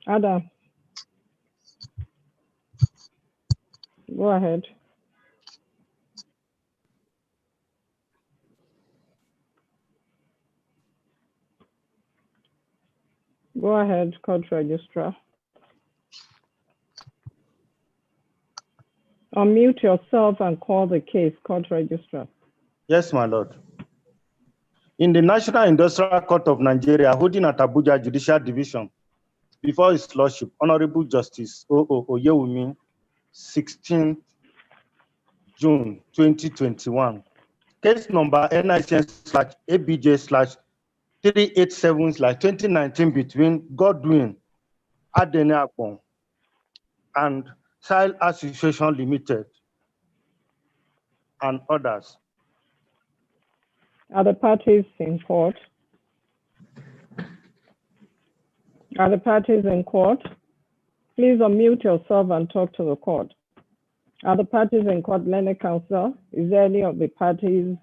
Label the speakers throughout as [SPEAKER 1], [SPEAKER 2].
[SPEAKER 1] Adam, go ahead. Go ahead, court registrar. Unmute yourself and call the case, court registrar.
[SPEAKER 2] Yes, my lord. In the National Industrial Court of Nigeria, holding at Abuja Judicial Division, before His Lordship, Honorable Justice O.O. Oyewumi, 16 June 2021. Case number NICN/ABJ/387/2019 between Godwin Adeneakpong and Child Association Limited and others.
[SPEAKER 1] Are the parties in court? Are the parties in court? Please unmute yourself and talk to the court. Are the parties in court, learned counsel? Is there any of the parties?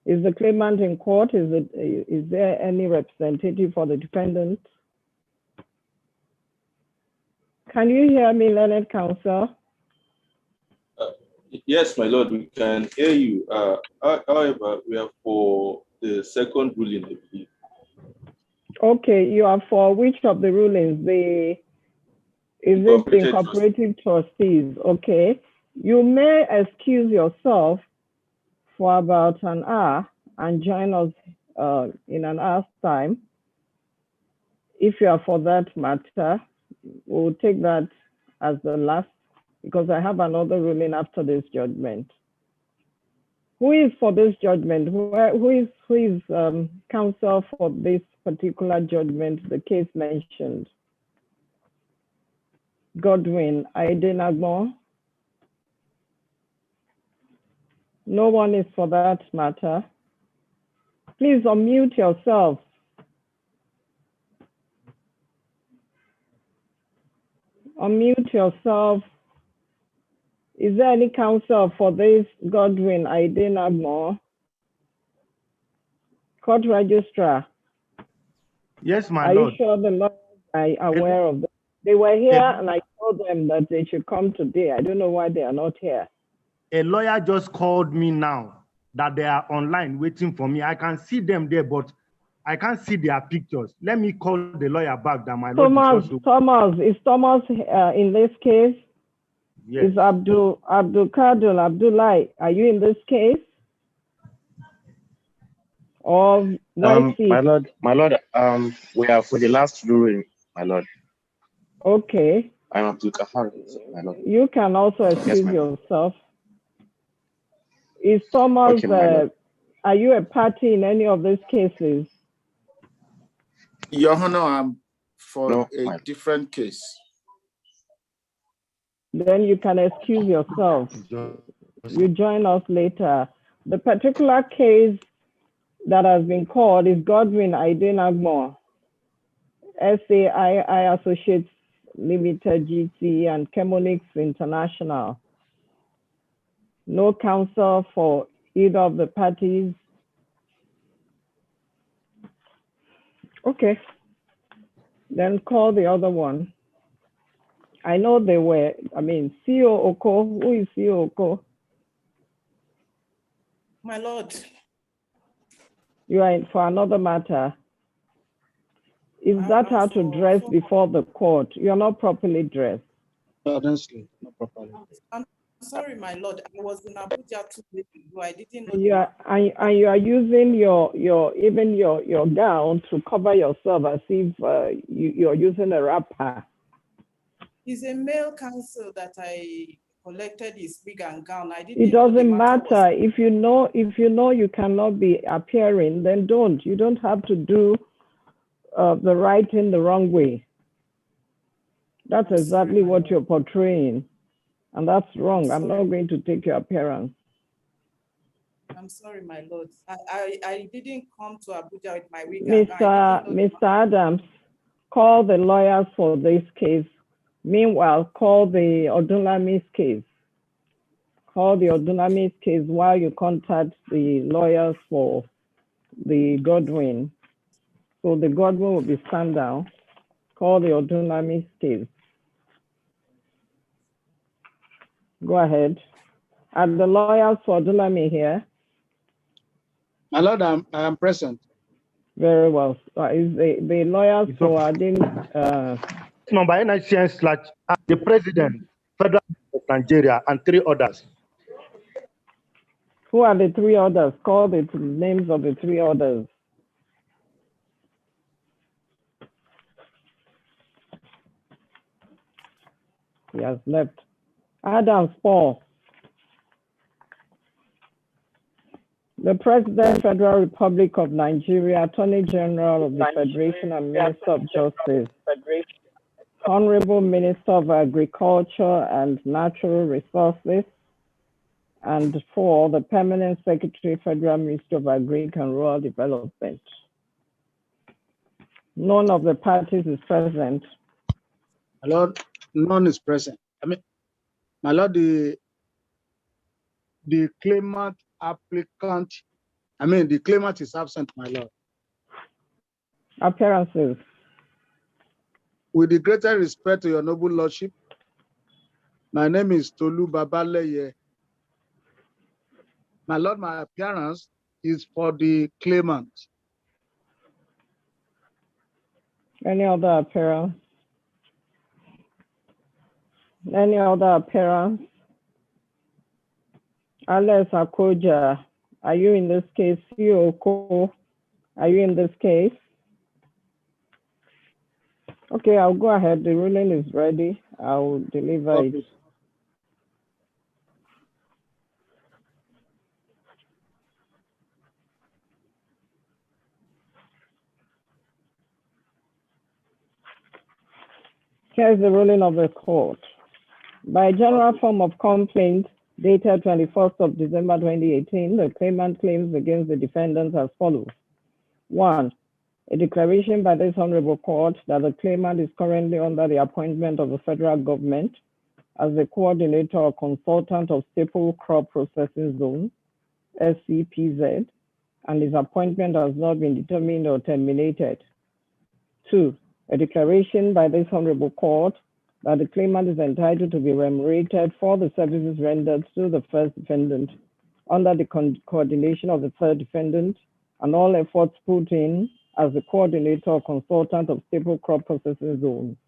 [SPEAKER 1] Is the claimant in court? Is there any representative for the defendant? Can you hear me, learned counsel?
[SPEAKER 3] Yes, my lord, we can hear you. However, we are for the second ruling, I believe.
[SPEAKER 1] Okay, you are for which of the rulings? Is it the incorporative trustees? Okay. You may excuse yourself for about an hour and join us in an hour's time. If you are for that matter, we'll take that as the last, because I have another ruling after this judgment. Who is for this judgment? Who is counsel for this particular judgment, the case mentioned? Godwin Adeneakpong. No one is for that matter. Please unmute yourself. Unmute yourself. Is there any counsel for this Godwin Adeneakpong? Court registrar.
[SPEAKER 2] Yes, my
[SPEAKER 1] Are
[SPEAKER 2] lord.
[SPEAKER 1] Are you sure the lawyers are aware of that? They were here and I told them that they should come today. I don't know why they are not here.
[SPEAKER 2] A lawyer just called me now that they are online waiting for me. I can see them there, but I can't see their pictures. Let me call the lawyer back that my lord
[SPEAKER 1] Thomas, is Thomas in this case?
[SPEAKER 2] Yes.
[SPEAKER 1] Is Abdul Kadul Abdullah, are you in this case? Or
[SPEAKER 4] my lord, we are for the last ruling, my lord.
[SPEAKER 1] Okay.
[SPEAKER 4] I'm Abdul Kahar, my lord.
[SPEAKER 1] You can also excuse yourself. Is Thomas,
[SPEAKER 4] okay,
[SPEAKER 1] are you a party in any of these cases?
[SPEAKER 5] Your Honor, I'm for a different case.
[SPEAKER 1] Then you can excuse yourself. You join us later. The particular case that has been called is Godwin Adeneakpong, SAII Associates Limited GT and Chemonix International. No counsel for either of the parties. Okay, then call the other one. I know they were, CEO Oko, who is CEO Oko?
[SPEAKER 6] My lord.
[SPEAKER 1] You are in for another matter. Is that how to dress before the court? You're not properly dressed.
[SPEAKER 7] Honestly, not properly.
[SPEAKER 6] I'm sorry, my lord. I was in Abuja 2 days ago. I didn't know.
[SPEAKER 1] And you are using your gown to cover yourself as if you're using a wrapper.
[SPEAKER 6] It's a male counsel that I collected his wig and gown. I didn't.
[SPEAKER 1] It doesn't matter. If you know you cannot be appearing, then don't. You don't have to do the right thing the wrong way. That's exactly what you're portraying, and that's wrong. I'm not going to take your appearance.
[SPEAKER 6] I'm sorry, my lord. I didn't come to Abuja with my wig.
[SPEAKER 1] Mr. Adams, call the lawyers for this case. Meanwhile, call the Odunlami's case. Call the Odunlami's case while you contact the lawyers for the Godwin. So the Godwin will be stand down. Call the Odunlami's case. Go ahead. Are the lawyers for Odunlami here?
[SPEAKER 7] My Lord, I am present.
[SPEAKER 1] Very well. Is the lawyers
[SPEAKER 2] It's
[SPEAKER 1] for
[SPEAKER 2] okay.
[SPEAKER 1] Adin,
[SPEAKER 2] Number NICN/ the President, Federal of Nigeria, and 3 others.
[SPEAKER 1] who are the 3 others? Call the names of the 3 others. He has left. Adams Paul. The President, Federal Republic of Nigeria, Attorney General of the Federation and Minister of Justice, Honorable Minister of Agriculture and Natural Resources, and 4, the Permanent Secretary, Federal Ministry of Agriculture and Rural Development. None of the parties is present.
[SPEAKER 7] My Lord, none is present. My Lord, the claimant applicant, the claimant is absent, my Lord.
[SPEAKER 1] Appearances.
[SPEAKER 7] With the greatest respect to your noble lordship, my name is Tolu Babaleye. My Lord, my appearance is for the claimant.
[SPEAKER 1] Any other appearance? Any other appearance? Alex Akoja, are you in this case? Yoko, are you in this case? Okay, I'll go ahead. The ruling is ready. I'll deliver it. Here's the ruling of the court. By general form of complaint dated 21st of December 2018, the claimant claims against the defendants as follows. 1, a declaration by this honorable court that the claimant is currently under the appointment of the federal government as the coordinator or consultant of Staple Crop Processing Zone, SCPZ, and his appointment has not been determined or terminated. 2, a declaration by this honorable court that the claimant is entitled to be remunerated for the services rendered to the first defendant under the coordination of the third defendant and all efforts put in as the coordinator or consultant of Staple Crop Processing Zone,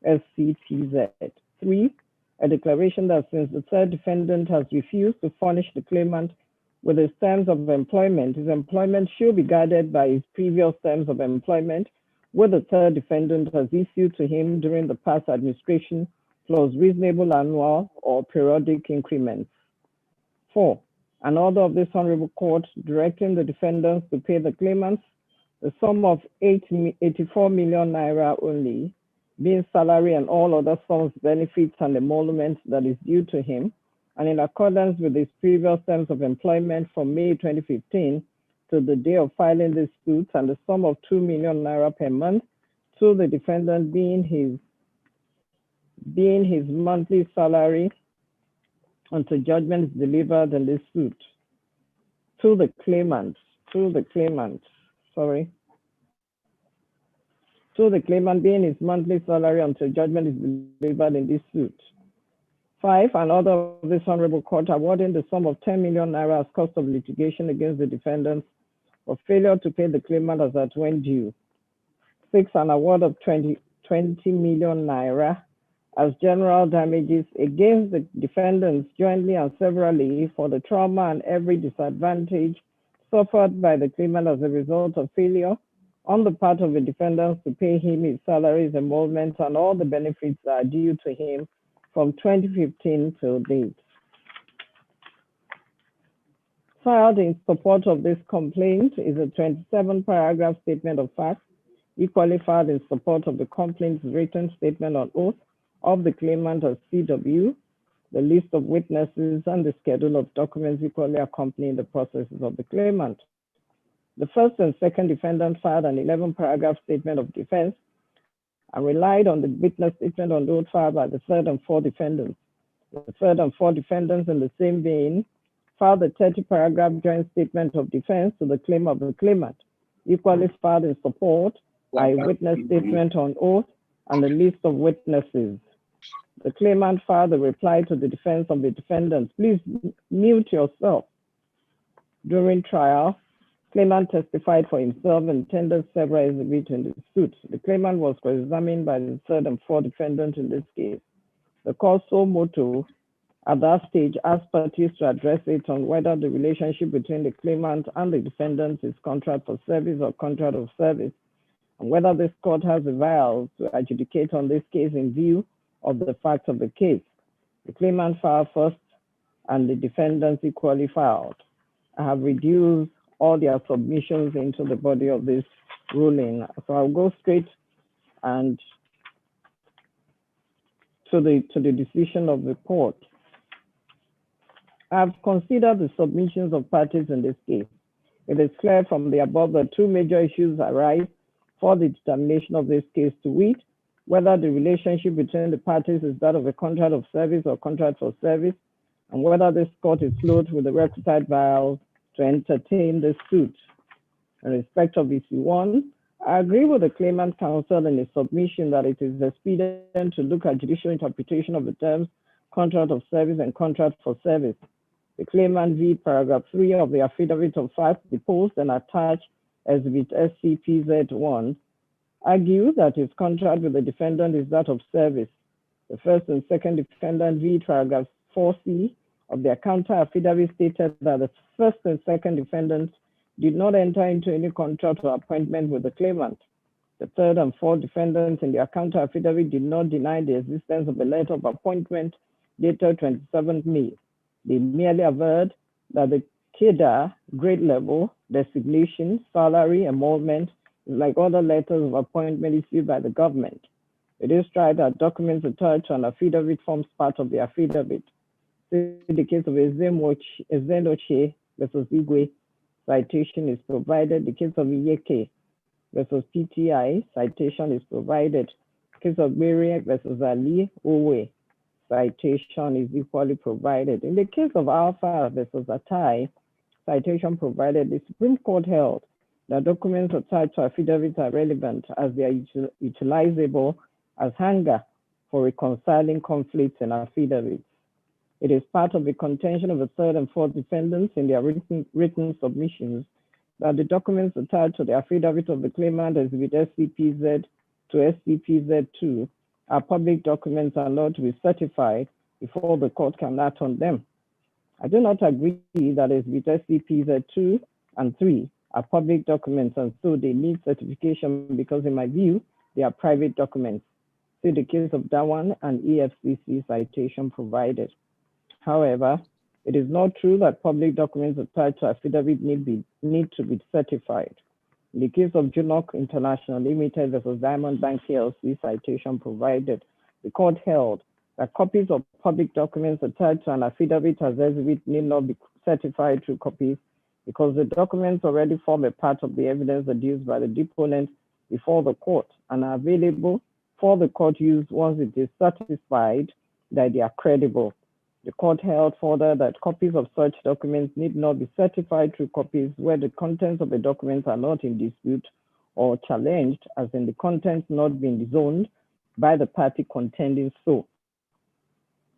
[SPEAKER 1] SCPZ. 3, a declaration that since the third defendant has refused to furnish the claimant with his terms of employment, his employment should be guided by his previous terms of employment, where the third defendant has issued to him during the past administration, plus reasonable annual or periodic increments. 4, an order of this honorable court directing the defendants to pay the claimants the sum of 84 million naira only, being salary and all other sums, benefits, and emoluments that is due to him, and in accordance with his previous terms of employment from May 2015 to the day of filing this suit, and the sum of 2 million naira per month to the defendant being his monthly salary until judgment is delivered in this suit. To the claimant being his monthly salary until judgment is delivered in this suit. 5, an order of this honorable court awarding the sum of 10 million naira as cost of litigation against the defendants for failure to pay the claimant as at when due. 6, an award of 20 million naira as general damages against the defendants jointly and severally for the trauma and every disadvantage suffered by the claimant as a result of failure on the part of the defendants to pay him his salaries, emoluments, and all the benefits that are due to him from 2015 till date. Filed in support of this complaint is a 27-paragraph statement of facts, equally filed in support of the complaint's written statement on oath of the claimant as CW, the list of witnesses, and the schedule of documents equally accompanying the processes of the claimant. The first and second defendants filed an 11-paragraph statement of defense and relied on the witness statement on oath filed by the third and fourth defendants. The third and fourth defendants in the same vein filed a 30-paragraph joint statement of defense to the claim of the claimant, equally filed in support by witness statement on oath and a list of witnesses. The claimant filed a reply to the defense of the defendant. Please mute yourself. During trial, claimant testified for himself and tendered several exhibits in the suit. The claimant was cross-examined by the third and fourth defendants in this case. The court so motu at that stage asked parties to address it on whether the relationship between the claimant and the defendant is contract for service or contract of service, and whether this court has the vials to adjudicate on this case in view of the facts of the case. The claimant filed first and the defendants equally filed. I have reduced all their submissions into the body of this ruling. So I'll go straight and to the decision of the court. I've considered the submissions of parties in this case. It is clear from the above that two major issues arise for the determination of this case, to wit, whether the relationship between the parties is that of a contract of service or contract for service, and whether this court is clothed with the requisite vials to entertain the suit. In respect of issue 1, I agree with the claimant counsel in his submission that it is expedient to look at judicial interpretation of the terms contract of service and contract for service. The claimant viewed paragraph 3 of the affidavit of fact deposed and attached as with SCPZ1, argue that his contract with the defendant is that of service. The first and second defendant viewed paragraph 4C of their counter affidavit stated that the first and second defendants did not enter into any contract or appointment with the claimant. The third and fourth defendants in their counter affidavit did not deny the existence of a letter of appointment dated 27th May. They merely averred that the CADA grade level, designation, salary, emolument is like other letters of appointment issued by the government. It is tried that documents attached to an affidavit forms part of the affidavit. In the case of Ezenoche versus Igwe, citation is provided. The case of Iyeke versus PTI, citation is provided. The case of Miriam versus Ali Owe, citation is equally provided. In the case of Alpha versus Atai, citation provided. The Supreme Court held that documents attached to affidavits are relevant as they are utilizable as hanger for reconciling conflicts in affidavits. It is part of the contention of the third and fourth defendants in their written submissions that the documents attached to the affidavit of the claimant as with SCPZ to SCPZ2 are public documents and not to be certified before the court can act on them. I do not agree that as with SCPZ2 and 3 are public documents and so they need certification because in my view, they are private documents. See the case of Dawan and EFCC citation provided. However, it is not true that public documents attached to affidavit need to be certified. In the case of Junok International Limited versus Diamond Bank PLC citation provided, the court held that copies of public documents attached to an affidavit as exhibit need not be certified through copies because the documents already form a part of the evidence adduced by the deponent before the court and are available for the court use once it is satisfied that they are credible. The court held further that copies of such documents need not be certified through copies where the contents of the documents are not in dispute or challenged, as in the contents not being disowned by the party contending so.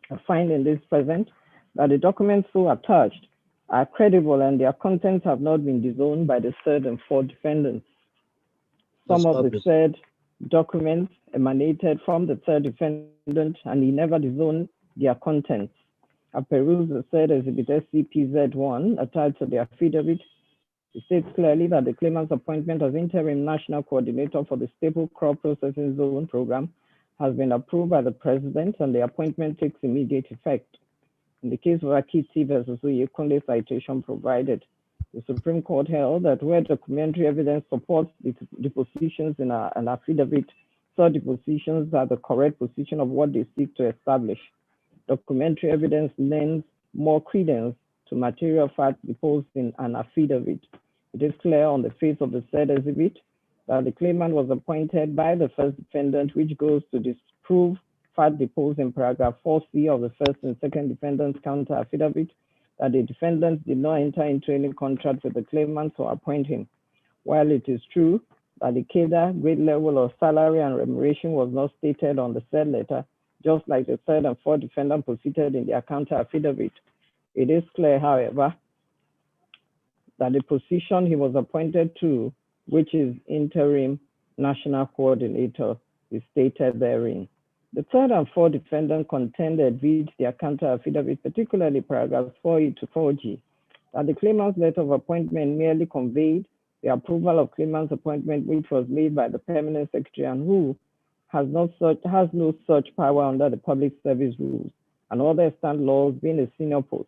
[SPEAKER 1] I find in this present that the documents so attached are credible and their contents have not been disowned by the third and fourth defendants. Some of the said documents emanated from the third defendant and he never disowned their contents. I peruse the said exhibit SCPZ1 attached to the affidavit. It states clearly that the claimant's appointment as interim national coordinator for the Staple Crop Processing Zone program has been approved by the president and the appointment takes immediate effect. In the case of Akiti versus Oyekunle citation provided, the Supreme Court held that where documentary evidence supports the positions in an affidavit, such positions are the correct position of what they seek to establish. Documentary evidence lends more credence to material facts deposed in an affidavit. It is clear on the face of the said exhibit that the claimant was appointed by the first defendant, which goes to disprove fact deposed in paragraph 4C of the first and second defendant's counter affidavit that the defendants did not enter into any contract with the claimant or appoint him. While it is true that the cadre grade level of salary and remuneration was not stated on the said letter, just like the third and fourth defendant proceeded in their counter affidavit. It is clear, however, that the position he was appointed to, which is interim national coordinator, is stated therein. The third and fourth defendant contended with their counter affidavit, particularly paragraphs 4E to 4G, that the claimant's letter of appointment merely conveyed the approval of claimant's appointment, which was made by the permanent secretary and who has no such power under the public service rules and other extant laws, being a senior post.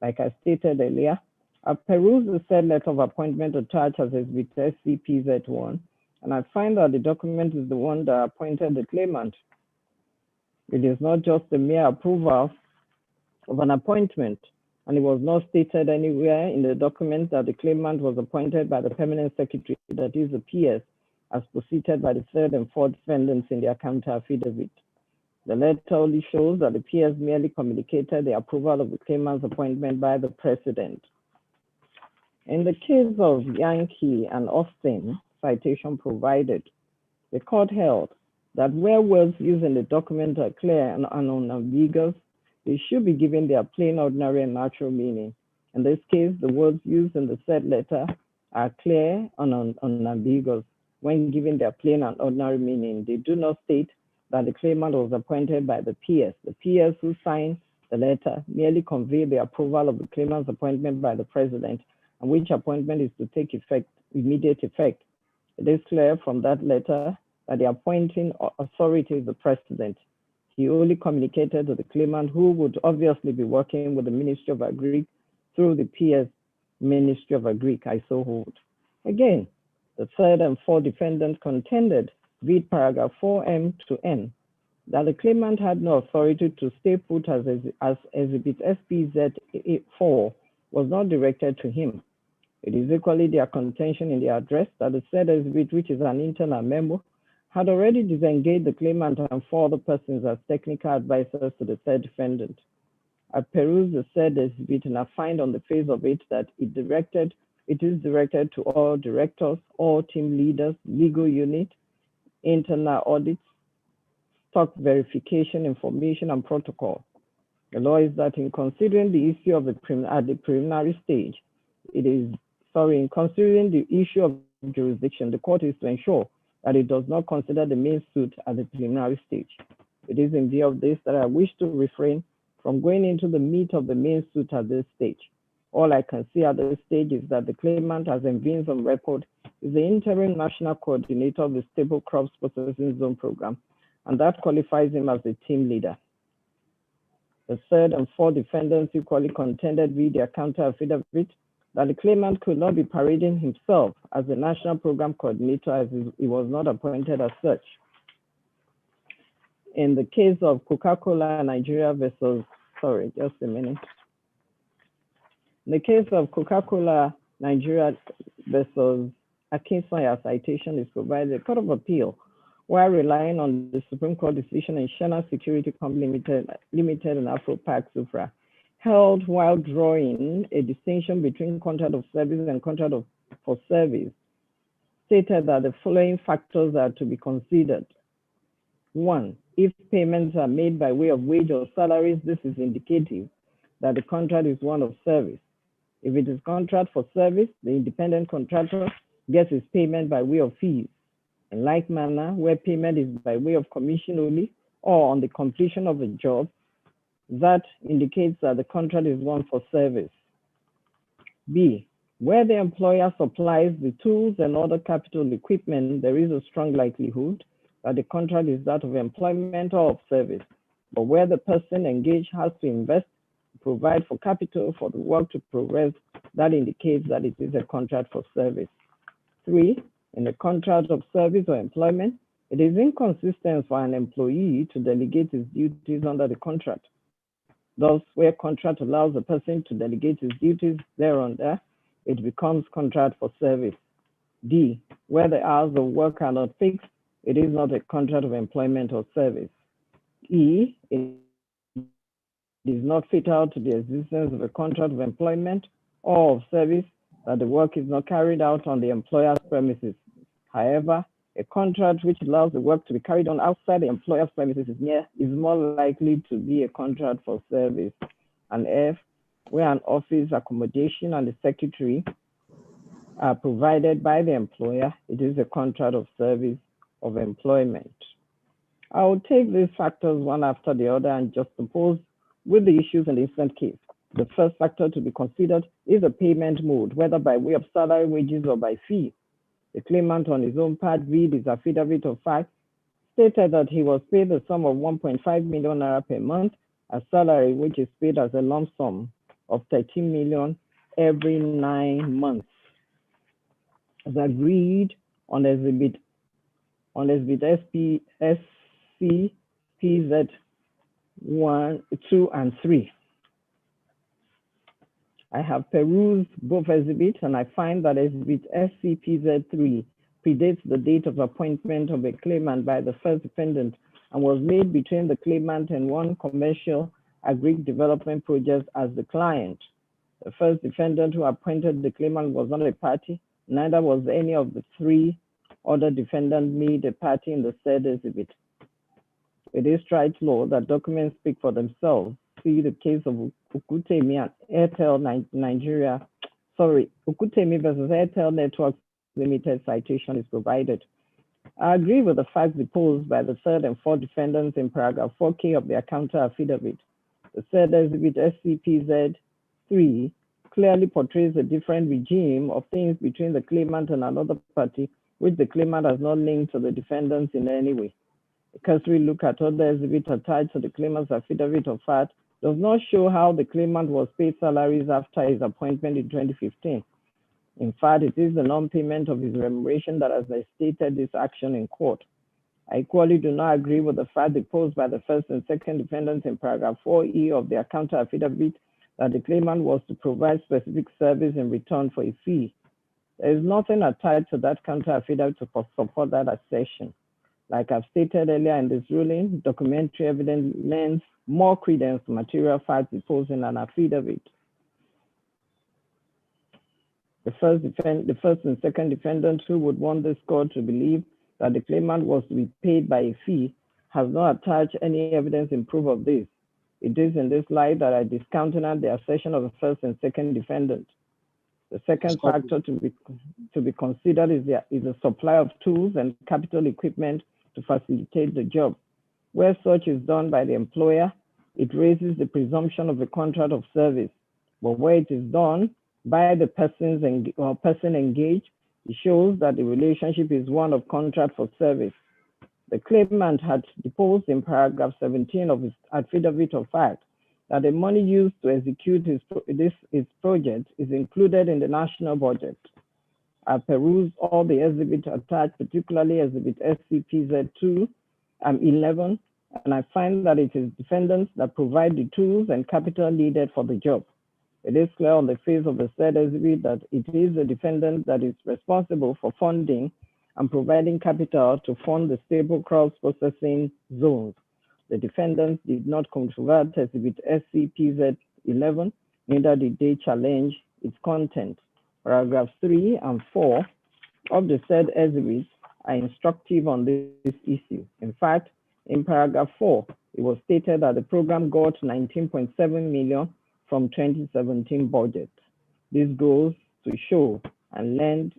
[SPEAKER 1] Like I stated earlier, I perused the said letter of appointment attached as exhibit SCPZ1, and I find that the document is the one that appointed the claimant. It is not just a mere approval of an appointment, and it was not stated anywhere in the document that the claimant was appointed by the permanent secretary, that is the PS, as proceeded by the third and fourth defendants in their counter affidavit. The letter only shows that the PS merely communicated the approval of the claimant's appointment by the president. In the case of Yankee and Austin, citation provided, the court held that where words used in the document are clear and unambiguous, they should be given their plain, ordinary, and natural meaning. In this case, the words used in the said letter are clear and unambiguous. When given their plain and ordinary meaning, they do not state that the claimant was appointed by the PS. The PS who signed the letter merely conveyed the approval of the claimant's appointment by the president, and which appointment is to take effect, immediate effect. It is clear from that letter that the appointing authority is the president. He only communicated to the claimant, who would obviously be working with the Ministry of Agri through the PS Ministry of Agri, I so hold. Again, the third and fourth defendants contended, read paragraph 4M to N, that the claimant had no authority to stay put as exhibit SPZ4 was not directed to him. It is equally their contention in the address that the said exhibit, which is an internal memo, had already disengaged the claimant and four other persons as technical advisors to the third defendant. I perused the said exhibit and I find on the face of it that it is directed to all directors, all team leaders, legal unit, internal audits, stock verification, information, and protocol. The law is that in considering the issue of at the preliminary stage, in considering the issue of jurisdiction, the court is to ensure that it does not consider the main suit at the preliminary stage. It is in view of this that I wish to refrain from going into the meat of the main suit at this stage. All I can see at this stage is that the claimant, as evinced on record, is the interim national coordinator of the Stable Crops Processing Zone program, and that qualifies him as the team leader. The third and fourth defendants equally contended with their counter affidavit that the claimant could not be parading himself as the national program coordinator, as he was not appointed as such. In the case of Coca-Cola Nigeria versus, sorry, just a minute. In the case of Coca-Cola Nigeria versus Akinsoya, citation is provided. The Court of Appeal, while relying on the Supreme Court decision in Shana Security Company Limited and Afropac Supra, held while drawing a distinction between contract of service and contract for service, stated that the following factors are to be considered. 1, if payments are made by way of wage or salaries, this is indicative that the contract is one of service. If it is contract for service, the independent contractor gets his payment by way of fees. In like manner, where payment is by way of commission only or on the completion of a job, that indicates that the contract is one for service. B, where the employer supplies the tools and other capital equipment, there is a strong likelihood that the contract is that of employment or of service. But where the person engaged has to invest, provide for capital for the work to progress, that indicates that it is a contract for service. 3, in a contract of service or employment, it is inconsistent for an employee to delegate his duties under the contract. Thus, where contract allows the person to delegate his duties thereunder, it becomes contract for service. D, where the hours of work are not fixed, it is not a contract of employment or service. E, it is not fatal to the existence of a contract of employment or of service that the work is not carried out on the employer's premises. However, a contract which allows the work to be carried on outside the employer's premises is more likely to be a contract for service. And F, where an office accommodation and the secretary are provided by the employer, it is a contract of service of employment. I will take these factors one after the other and just compose with the issues in the instant case. The first factor to be considered is the payment mode, whether by way of salary, wages, or by fee. The claimant on his own part read his affidavit of fact, stated that he was paid the sum of 1.5 million naira per month as salary, which is paid as a lump sum of 13 million every 9 months. As agreed on exhibit SCPZ 1, 2, and 3. I have perused both exhibits and I find that exhibit SCPZ 3 predates the date of appointment of a claimant by the first defendant and was made between the claimant and one commercial agri development project as the client. The first defendant who appointed the claimant was not a party, neither was any of the 3 other defendants made a party in the said exhibit. It is tried law that documents speak for themselves. See the case of Okutemi and Airtel Nigeria. Okutemi versus Airtel Networks Limited citation is provided. I agree with the facts deposed by the third and fourth defendants in paragraph 4K of their counter affidavit. The third exhibit SCPZ 3 clearly portrays a different regime of things between the claimant and another party, which the claimant has not linked to the defendants in any way. A cursory look at other exhibits attached to the claimant's affidavit of fact does not show how the claimant was paid salaries after his appointment in 2015. In fact, it is the non-payment of his remuneration that has stated this action in court. I equally do not agree with the fact deposed by the first and second defendants in paragraph 4E of their counter affidavit that the claimant was to provide specific service in return for a fee. There is nothing attached to that counter affidavit to support that assertion. Like I've stated earlier in this ruling, documentary evidence lends more credence to material facts deposed in an affidavit. The first and second defendants who would want this court to believe that the claimant was to be paid by a fee has not attached any evidence in proof of this. It is in this light that I discountenance the assertion of the first and second defendant. The second factor to be considered is the supply of tools and capital equipment to facilitate the job. Where such is done by the employer, it raises the presumption of a contract of service. But where it is done by the person engaged, it shows that the relationship is one of contract for service. The claimant had deposed in paragraph 17 of his affidavit of fact that the money used to execute his project is included in the national budget. I perused all the exhibits attached, particularly exhibit SCPZ 11, and I find that it is defendants that provide the tools and capital needed for the job. It is clear on the face of the said exhibit that it is the defendant that is responsible for funding and providing capital to fund the staple crops processing zones. The defendants did not controvert exhibit SCPZ 11, neither did they challenge its content. Paragraphs 3 and 4 of the said exhibit are instructive on this issue. In fact, in paragraph 4, it was stated that the program got 19.7 million from 2017 budget. This goes to show and lend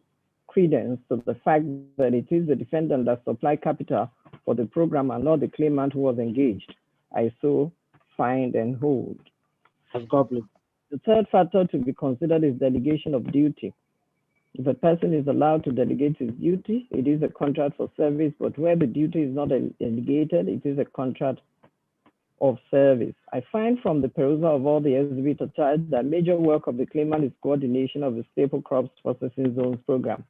[SPEAKER 1] credence to the fact that it is the defendant that supplied capital for the program and not the claimant who was engaged. I so find and hold. The third factor to be considered is delegation of duty. If a person is allowed to delegate his duty, it is a contract for service, but where the duty is not delegated, it is a contract of service. I find from the perusal of all the exhibits attached that major work of the claimant is coordination of the staple crops processing zones program.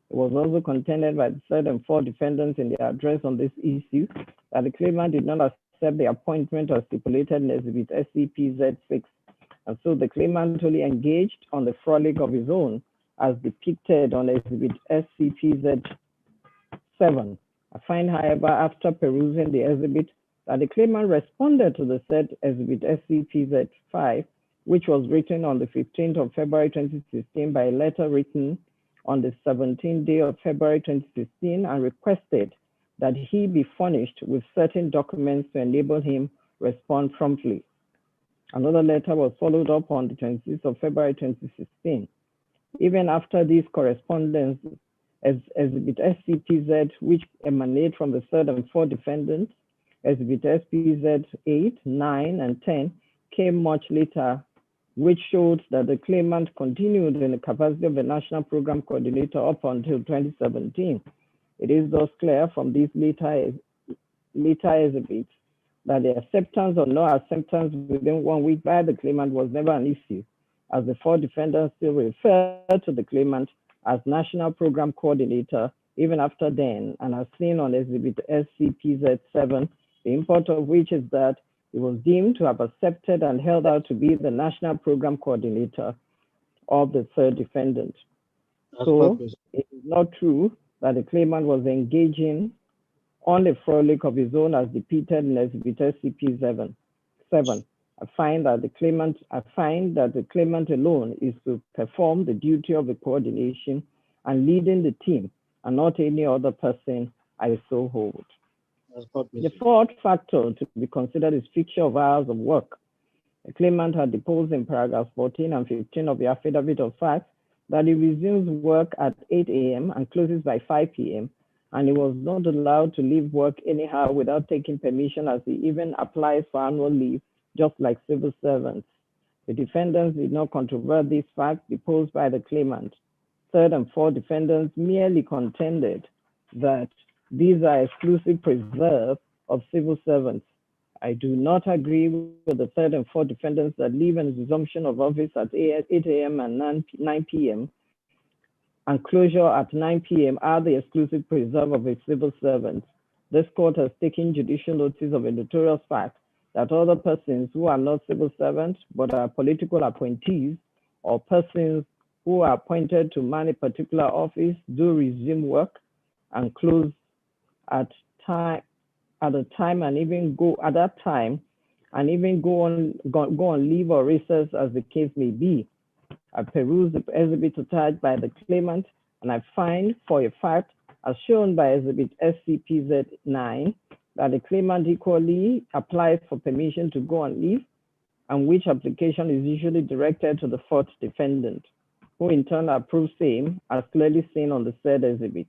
[SPEAKER 1] It was also contended by the third and fourth defendants in their address on this issue that the claimant did not accept the appointment as stipulated in exhibit SCPZ 6, and so the claimant only engaged on the frolic of his own as depicted on exhibit SCPZ 7. I find, however, after perusing the exhibit, that the claimant responded to the said exhibit SCPZ 5, which was written on the 15th of February 2016 by a letter written on the 17th day of February 2016 and requested that he be furnished with certain documents to enable him respond promptly. Another letter was followed up on the 26th of February 2016. Even after these correspondences, as Exhibit SCPZ, which emanate from the third and fourth defendants, Exhibit SPZ 8, 9, and 10 came much later, which showed that the claimant continued in the capacity of the National Program Coordinator up until 2017. It is thus clear from these later exhibits that the acceptance or no acceptance within 1 week by the claimant was never an issue, as the four defendants still refer to the claimant as National Program Coordinator even after then, and as seen on Exhibit SCPZ 7, the import of which is that he was deemed to have accepted and held out to be the National Program Coordinator of the third defendant. So it is not true that the claimant was engaging on the frolic of his own as depicted in Exhibit SCP 7. I find that the claimant alone is to perform the duty of the coordination and leading the team, and not any other person, I so hold. The fourth factor to be considered is fixture of hours of work. The claimant had deposed in paragraphs 14 and 15 of the affidavit of fact that he resumes work at 8 a.m. and closes by 5 p.m. and he was not allowed to leave work anyhow without taking permission, as he even applies for annual leave, just like civil servants. The defendants did not controvert these facts deposed by the claimant. Third and fourth defendants merely contended that these are exclusive preserves of civil servants. I do not agree with the third and fourth defendants that leave and resumption of office at 8 a.m. and 9 p.m. and closure at 9 p.m. are the exclusive preserve of a civil servant. This court has taken judicial notice of a notorious fact that other persons who are not civil servants but are political appointees, or persons who are appointed to man a particular office, do resume work and close at a time and even go at that time and even go on leave or recess, as the case may be. I peruse the exhibit attached by the claimant, and I find for a fact, as shown by Exhibit SCPZ 9, that the claimant equally applies for permission to go on leave, and which application is usually directed to the fourth defendant, who in turn approves same, as clearly seen on the said exhibit.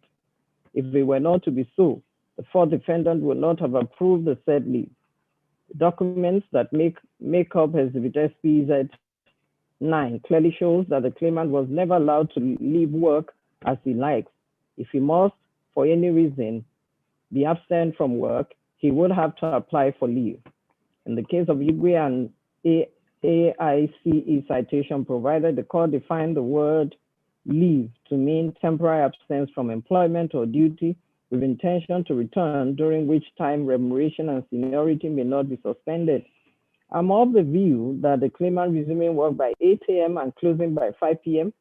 [SPEAKER 1] If it were not to be so, the fourth defendant would not have approved the said leave. The documents that make up Exhibit SPZ 9 clearly shows that the claimant was never allowed to leave work as he likes. If he must, for any reason, be absent from work, he would have to apply for leave. In the case of Igwe and AICE citation provided, the court defined the word leave to mean temporary absence from employment or duty with intention to return, during which time remuneration and seniority may not be suspended. I'm of the view that the claimant resuming work by 8 a.m. and closing by 5 p.m.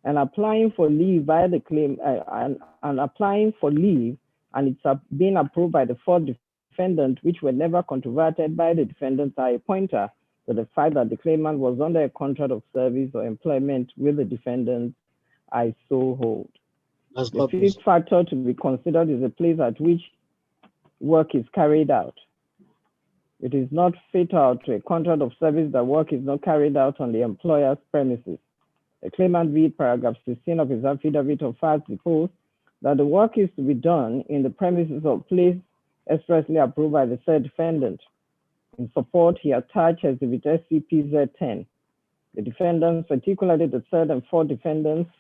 [SPEAKER 1] and applying for leave by the claim and applying for leave, and it's being approved by the fourth defendant, which were never controverted by the defendants, are a pointer to the fact that the claimant was under a contract of service or employment with the defendant, I so hold. The fifth factor to be considered is the place at which work is carried out. It is not fatal to a contract of service that work is not carried out on the employer's premises. The claimant read paragraph 16 of his affidavit of fact deposed that the work is to be done in the premises or place expressly approved by the said defendant. In support, he attached Exhibit SCPZ 10. The defendants, particularly the third and fourth defendants,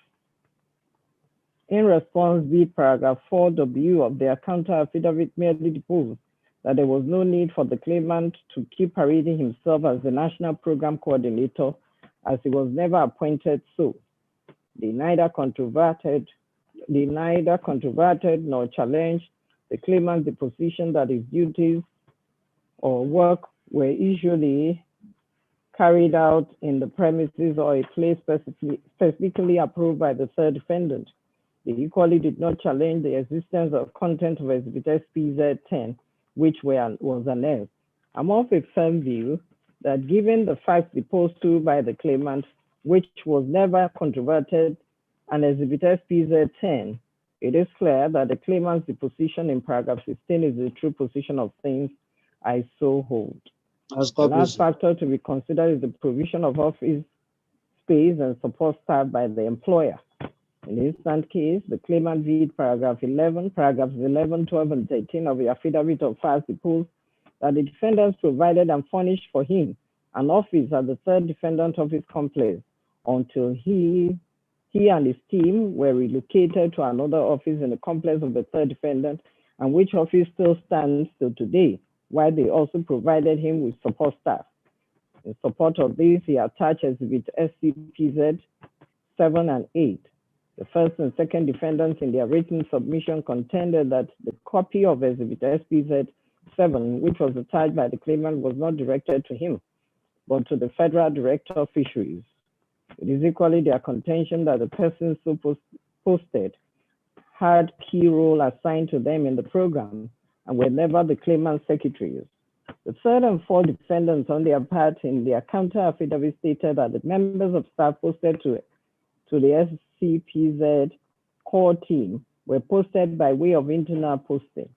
[SPEAKER 1] in response, read paragraph 4W of their counter affidavit merely deposed that there was no need for the claimant to keep parading himself as the National Program Coordinator, as he was never appointed so. They neither controverted nor challenged the claimant's position that his duties or work were usually carried out in the premises or a place specifically approved by the third defendant. They equally did not challenge the existence or content of Exhibit SPZ 10, which was annexed. I'm of a firm view that given the facts deposed to by the claimant, which was never controverted and Exhibit SPZ 10, it is clear that the claimant's deposition in paragraph 16 is the true position of things. I so hold. The last factor to be considered is the provision of office space and support staff by the employer. In the instant case, the claimant viewed paragraphs 11, 12, and 13 of the affidavit of facts deposed that the defendants provided and furnished for him an office at the third defendant office complex until he and his team were relocated to another office in the complex of the third defendant, and which office still stands till today, while they also provided him with support staff. In support of this, he attached Exhibit SCPZ 7 and 8. The first and second defendants in their written submission contended that the copy of Exhibit SPZ 7, which was attached by the claimant, was not directed to him, but to the Federal Director of Fisheries. It is equally their contention that the persons so posted had key role assigned to them in the program and were never the claimant's secretaries. The third and fourth defendants on their part in their counter affidavit stated that the members of staff posted to the SCPZ core team were posted by way of internal posting.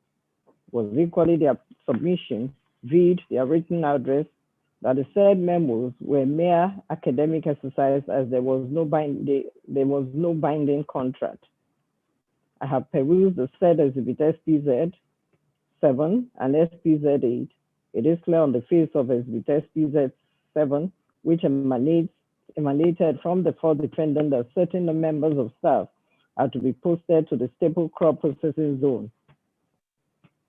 [SPEAKER 1] It was equally their submission, viewed their written address, that the said memos were mere academic exercise as there was no binding contract. I have perused the said Exhibit SPZ 7 and SPZ 8. It is clear on the face of Exhibit SPZ 7, which emanated from the fourth defendant, that certain members of staff are to be posted to the staple crop processing zone,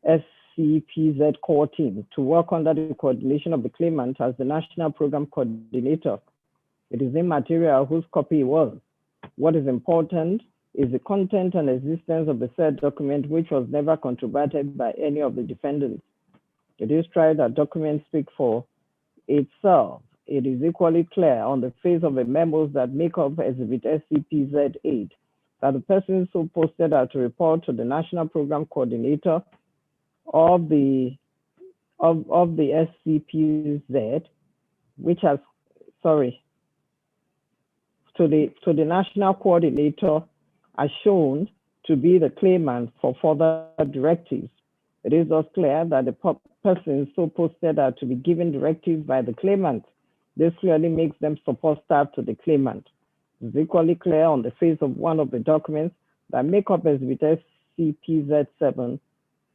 [SPEAKER 1] SCPZ core team, to work under the coordination of the claimant as the national program coordinator. It is immaterial whose copy it was. What is important is the content and existence of the said document, which was never controverted by any of the defendants. It is true that documents speak for itself. It is equally clear on the face of the memos that make up Exhibit SCPZ 8 that the persons so posted are to report to the national program coordinator of the SCPZ, which has, to the national coordinator as shown to be the claimant for further directives. It is thus clear that the persons so posted are to be given directives by the claimant. This clearly makes them support staff to the claimant. It is equally clear on the face of one of the documents that make up Exhibit SCPZ 7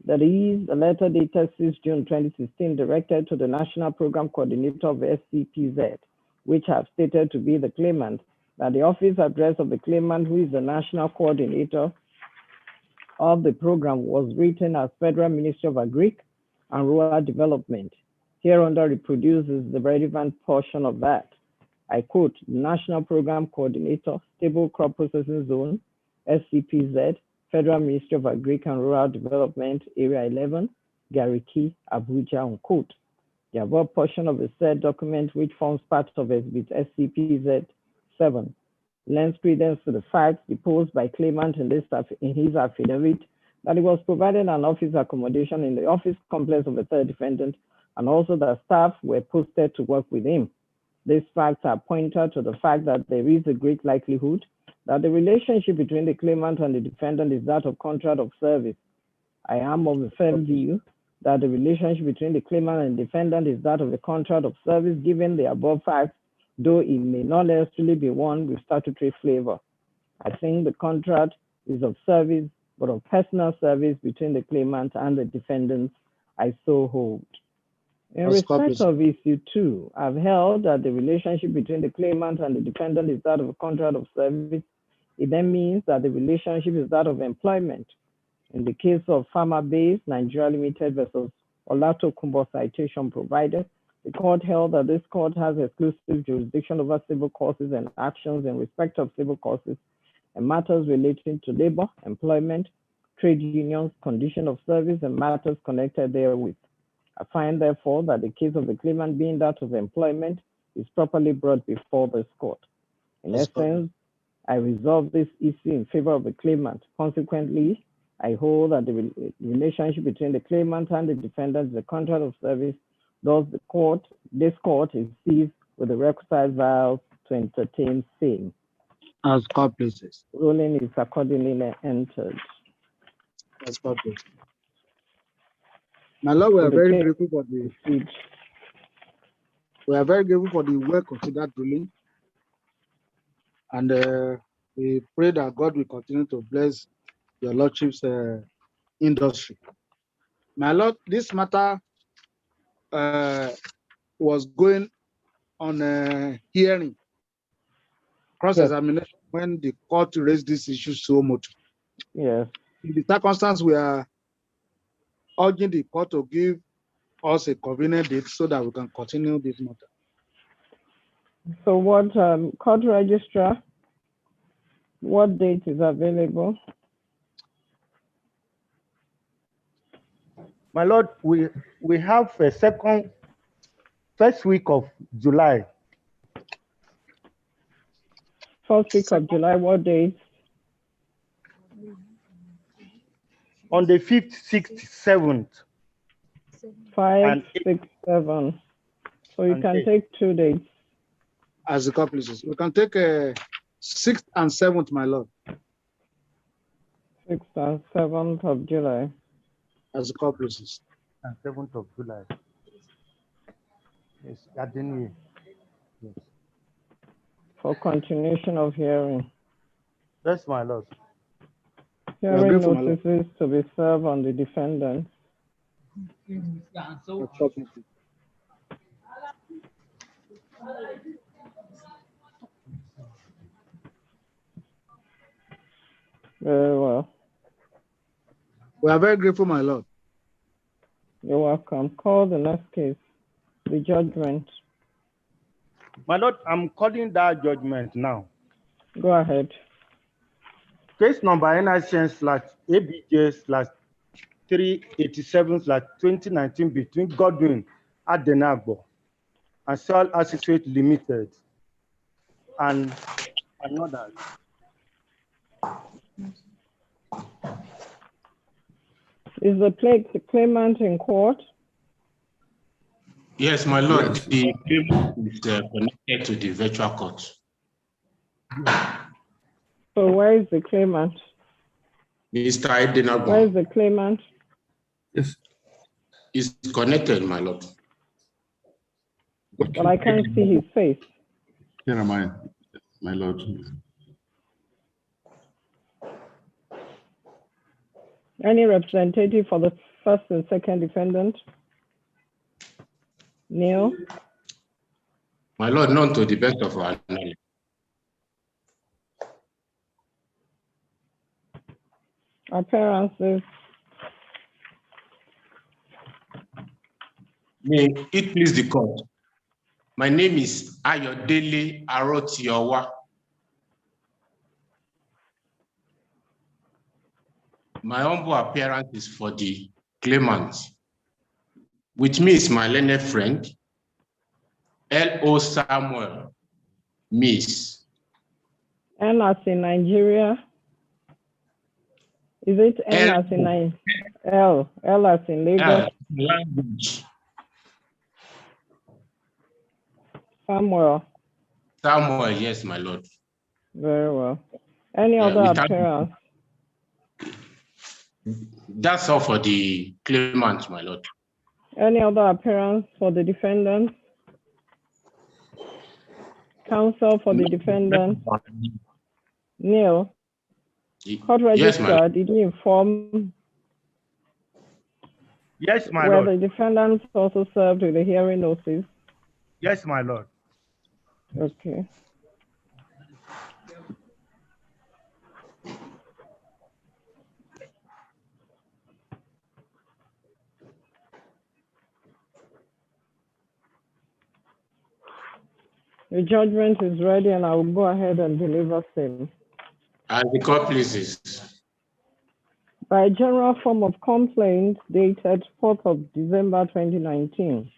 [SPEAKER 1] that is a letter dated 6 June 2016 directed to the National Program Coordinator of SCPZ, which have stated to be the claimant, that the office address of the claimant, who is the National Coordinator of the program, was written as Federal Ministry of Agriculture and Rural Development. Hereunder reproduces the relevant portion of that. I quote, National Program Coordinator, Stable Crop Processing Zone, SCPZ, Federal Ministry of Agriculture and Rural Development, Area 11, Gariki, Abuja, unquote. The above portion of the said document, which forms part of Exhibit SCPZ 7, lends credence to the facts deposed by claimant in his affidavit that he was provided an office accommodation in the office complex of the third defendant, and also that staff were posted to work with him. These facts are pointed to the fact that there is a great likelihood that the relationship between the claimant and the defendant is that of contract of service. I am of the firm view that the relationship between the claimant and the defendant is that of a contract of service, given the above facts, though it may not necessarily be one with statutory flavor. I think the contract is of service, but of personal service between the claimant and the defendants. I so hold. In respect of issue 2, I've held that the relationship between the claimant and the defendant is that of a contract of service. It then means that the relationship is that of employment. In the case of Farmer Base Nigeria Limited versus Olato Kumbo Citation Provider, the court held that this court has exclusive jurisdiction over civil causes and actions in respect of civil causes and matters relating to labor, employment, trade unions, condition of service, and matters connected therewith. I find, therefore, that the case of the claimant being that of employment is properly brought before this court. In essence, I resolve this issue in favor of the claimant. Consequently, I hold that the relationship between the claimant and the defendant is a contract of service. Thus, this court is seized with the requisite vows to entertain same.
[SPEAKER 7] As court places.
[SPEAKER 1] Ruling is accordingly entered.
[SPEAKER 7] As court places. My Lord, we are very grateful for the speech. We are very grateful for the well-considered ruling. And we pray that God will continue to bless your Lordship's industry. My Lord, this matter was going on a hearing, cross-examination, when the court raised this issue so much.
[SPEAKER 1] Yes.
[SPEAKER 7] In the circumstance, we are urging the court to give us a convenient date so that we can continue this matter.
[SPEAKER 1] So what, court registrar, what date is available?
[SPEAKER 2] My Lord, we have a first week of July.
[SPEAKER 1] First week of July, what date?
[SPEAKER 2] On the 5th, 6th, 7th.
[SPEAKER 1] 5, 6, 7. So you can take 2 dates.
[SPEAKER 7] As the court pleases. We can take 6th and 7th, my Lord.
[SPEAKER 1] 6th and 7th of July.
[SPEAKER 7] As the court pleases.
[SPEAKER 2] And 7th of July. Yes, Adeni. Yes.
[SPEAKER 1] For continuation of hearing.
[SPEAKER 2] Yes, my Lord.
[SPEAKER 1] Hearing notices to be served on the defendant. Very well.
[SPEAKER 7] We are very grateful, my Lord.
[SPEAKER 1] You're welcome. Call the next case, the judgment.
[SPEAKER 2] My Lord, I'm calling that judgment now.
[SPEAKER 1] Go ahead.
[SPEAKER 2] Case number NICN/ABJ/387/2019 between Godwin Adenagbo and Sol Associates Limited and another.
[SPEAKER 1] Is the claimant in court?
[SPEAKER 4] Yes, my Lord. The claimant is connected to the virtual court.
[SPEAKER 1] So where is the claimant?
[SPEAKER 4] Mr. Adenagbo.
[SPEAKER 1] Where is the claimant?
[SPEAKER 4] Yes. It's connected, my Lord.
[SPEAKER 1] But I can't see his face.
[SPEAKER 8] Here am I, my Lord.
[SPEAKER 1] Any representative for the first and second defendant? Neil?
[SPEAKER 4] My Lord, none to the best of our knowledge.
[SPEAKER 1] Appearances?
[SPEAKER 4] May it please the court. My name is Ayodele Arotiowa. My humble appearance is for the claimant. With me is my learned friend, L.O. Samuel, Miss.
[SPEAKER 1] N as in Nigeria? Is it N as in Nigeria? L as in Lagos?
[SPEAKER 4] Language.
[SPEAKER 1] Samuel.
[SPEAKER 4] Samuel, yes, my Lord.
[SPEAKER 1] Very well. Any other appearance?
[SPEAKER 4] That's all for the claimant, my Lord.
[SPEAKER 1] Any other appearance for the defendant? Counsel for the defendant? Neil? Court registrar, did you inform?
[SPEAKER 2] Yes, my Lord.
[SPEAKER 1] Were the defendants also served with a hearing notice?
[SPEAKER 2] Yes, my Lord.
[SPEAKER 1] Okay. The judgment is ready and I will go ahead and deliver same.
[SPEAKER 4] As the court pleases.
[SPEAKER 1] By general form of complaint dated 4th of December 2019,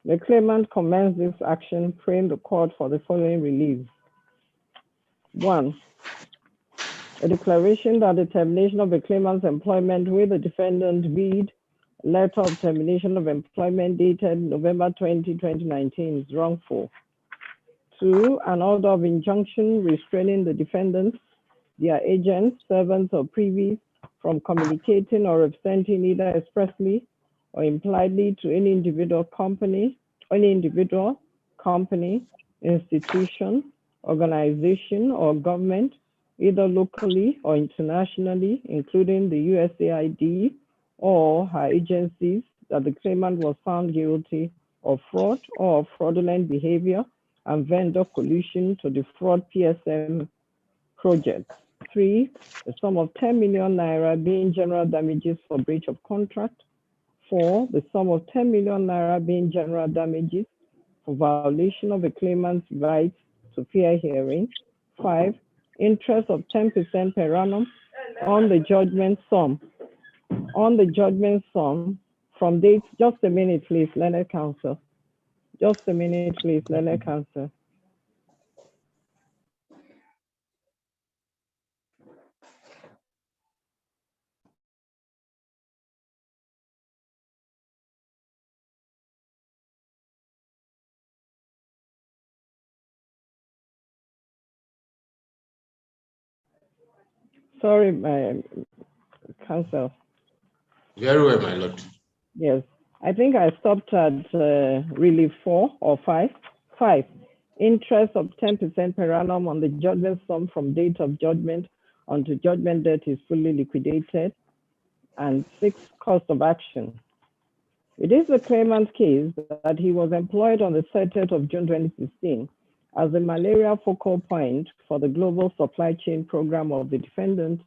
[SPEAKER 1] the claimant commenced this action praying the court for the following relief. 1. A declaration that the termination of the claimant's employment with the defendant read letter of termination of employment dated November 20, 2019 is wrongful. 2, an order of injunction restraining the defendants, their agents, servants, or privy from communicating or representing either expressly or impliedly to any individual company, institution, organization, or government, either locally or internationally, including the USAID or her agencies, that the claimant was found guilty of fraud or fraudulent behavior and vendor collusion to defraud PSM project. 3, the sum of 10 million naira being general damages for breach of contract. 4, the sum of 10 million naira being general damages for violation of a claimant's rights to fair hearing. 5, interest of 10% per annum on the judgment sum. From date, just a minute, please, learned counsel. Just a minute, please, learned counsel. Sorry, my counsel.
[SPEAKER 4] Very well, my lord.
[SPEAKER 1] Yes, I think I stopped at really 4 or 5. 5, interest of 10% per annum on the judgment sum from date of judgment until judgment debt is fully liquidated. And 6, cost of action. It is the claimant's case that he was employed on the 30th of June 2016 as the malaria focal point for the global supply chain program of the defendant,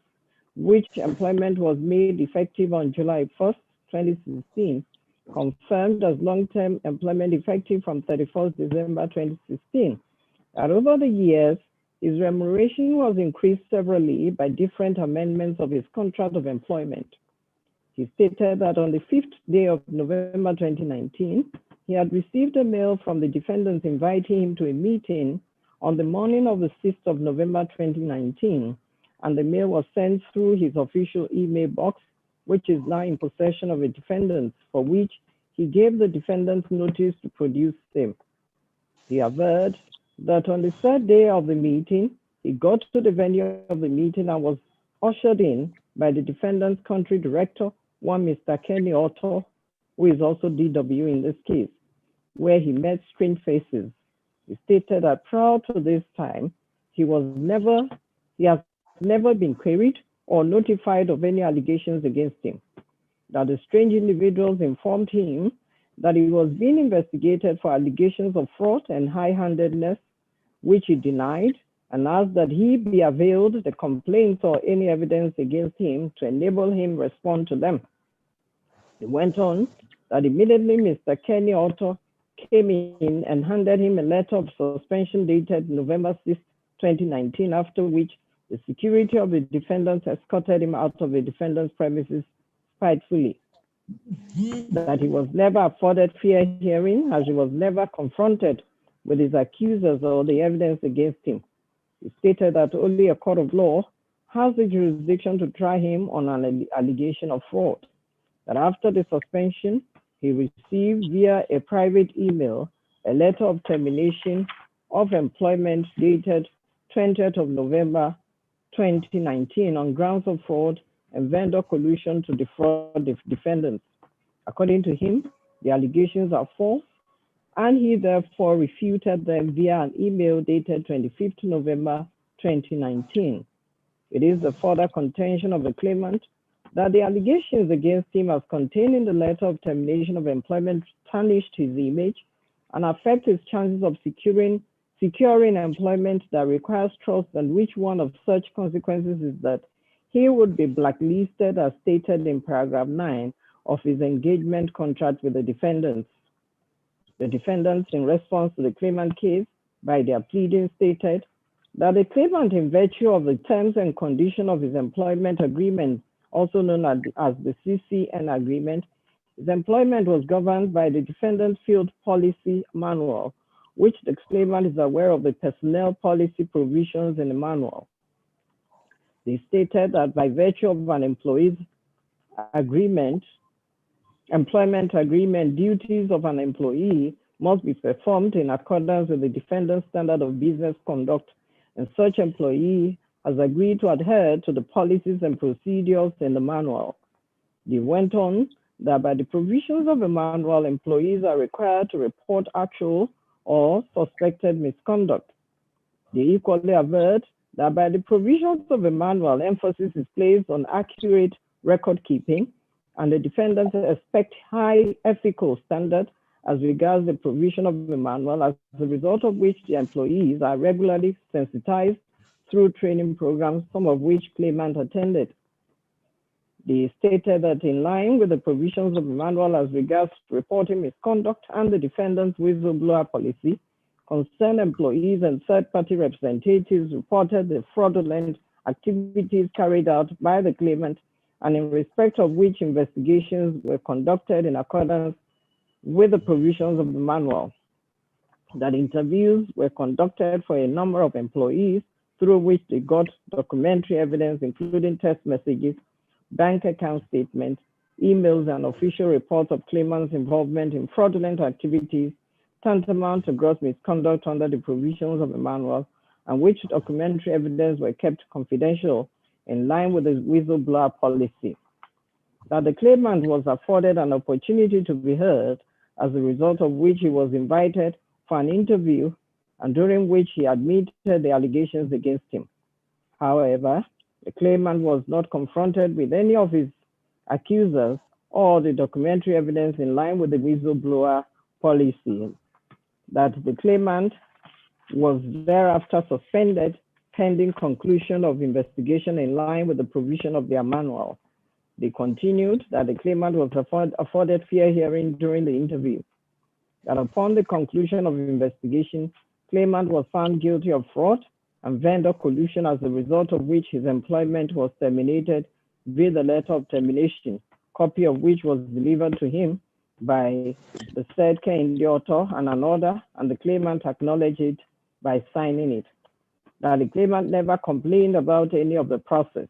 [SPEAKER 1] which employment was made effective on July 1st, 2016, confirmed as long-term employment effective from 31st December 2016. And over the years, his remuneration was increased severally by different amendments of his contract of employment. He stated that on the 5th day of November 2019, he had received a mail from the defendants inviting him to a meeting on the morning of the 6th of November 2019, and the mail was sent through his official email box, which is now in possession of the defendants, for which he gave the defendants notice to produce them. He averred that on the 3rd day of the meeting, he got to the venue of the meeting and was ushered in by the defendant's country director, one Mr. Kenny Otto, who is also DW in this case, where he met strange faces. He stated that prior to this time, he has never been queried or notified of any allegations against him. That the strange individuals informed him that he was being investigated for allegations of fraud and high-handedness, which he denied, and asked that he be availed the complaints or any evidence against him to enable him respond to them. He went on that immediately Mr. Kenny Otto came in and handed him a letter of suspension dated November 6, 2019, after which the security of the defendants escorted him out of the defendant's premises spitefully. That he was never afforded fair hearing, as he was never confronted with his accusers or the evidence against him. He stated that only a court of law has the jurisdiction to try him on an allegation of fraud. That after the suspension, he received via a private email a letter of termination of employment dated 20th of November 2019 on grounds of fraud and vendor collusion to defraud the defendants. According to him, the allegations are false, and he therefore refuted them via an email dated 25th November 2019. It is the further contention of the claimant that the allegations against him as contained in the letter of termination of employment tarnished his image and affect his chances of securing employment that requires trust, and which one of such consequences is that he would be blacklisted as stated in paragraph 9 of his engagement contract with the defendants. The defendants, in response to the claimant case, by their pleading stated that the claimant, in virtue of the terms and conditions of his employment agreement, also known as the CCN agreement, his employment was governed by the defendant's field policy manual, which the claimant is aware of the personnel policy provisions in the manual. They stated that by virtue of an employee's employment agreement, duties of an employee must be performed in accordance with the defendant's standard of business conduct, and such employee has agreed to adhere to the policies and procedures in the manual. They went on that by the provisions of the manual, employees are required to report actual or suspected misconduct. They equally avert that by the provisions of the manual, emphasis is placed on accurate record keeping, and the defendants expect high ethical standards as regards the provision of the manual, as a result of which the employees are regularly sensitized through training programs, some of which claimant attended. They stated that in line with the provisions of the manual as regards reporting misconduct and the defendant's whistleblower policy, concerned employees and third-party representatives reported the fraudulent activities carried out by the claimant, and in respect of which investigations were conducted in accordance with the provisions of the manual. That interviews were conducted for a number of employees through which they got documentary evidence, including text messages, bank account statements, emails, and official reports of claimants' involvement in fraudulent activities tantamount to gross misconduct under the provisions of the manual, and which documentary evidence were kept confidential in line with the whistleblower policy. That the claimant was afforded an opportunity to be heard, as a result of which he was invited for an interview, and during which he admitted the allegations against him. However, the claimant was not confronted with any of his accusers or the documentary evidence in line with the whistleblower policy. That the claimant was thereafter suspended pending conclusion of investigation in line with the provision of their manual. They continued that the claimant was afforded fair hearing during the interview. That upon the conclusion of the investigation, claimant was found guilty of fraud and vendor collusion, as a result of which his employment was terminated via the letter of termination, copy of which was delivered to him by the said the author and an order, and the claimant acknowledged it by signing it. That the claimant never complained about any of the process.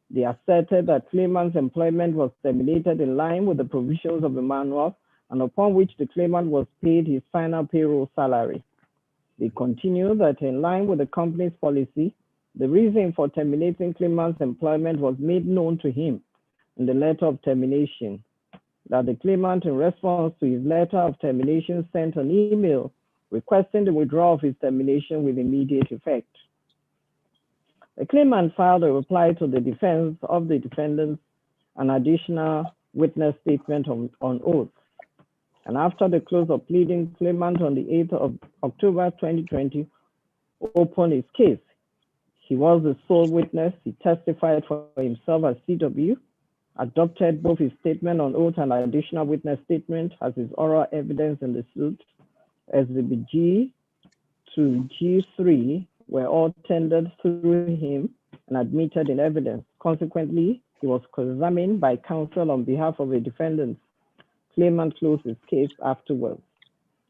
[SPEAKER 1] They asserted that claimant's employment was terminated in line with the provisions of the manual, and upon which the claimant was paid his final payroll salary. They continue that in line with the company's policy, the reason for terminating claimant's employment was made known to him in the letter of termination. That the claimant, in response to his letter of termination, sent an email requesting the withdrawal of his termination with immediate effect. The claimant filed a reply to the defense of the defendants, an additional witness statement on oath. And after the close of pleading, claimant on the 8th of October 2020 opened his case. He was the sole witness. He testified for himself as CW, adopted both his statement on oath and additional witness statement as his oral evidence in the suit. Exhibit G to G3 were all tendered through him and admitted in evidence. Consequently, he was cross-examined by counsel on behalf of the defendants. Claimant closed his case afterwards.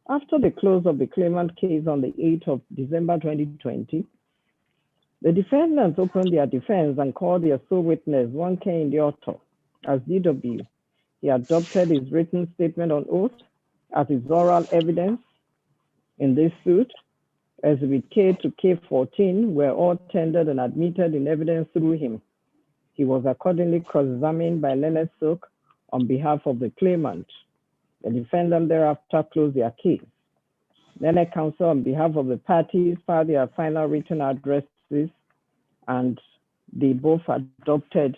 [SPEAKER 1] After the close of the claimant case on the 8th of December 2020, the defendants opened their defense and called their sole witness, one the author, as DW. He adopted his written statement on oath as his oral evidence in this suit. Exhibit K to K14 were all tendered and admitted in evidence through him. He was accordingly cross-examined by Leonard Silk on behalf of the claimant. The defendant thereafter closed their case. Leonard counsel on behalf of the parties filed their final written addresses, and they both adopted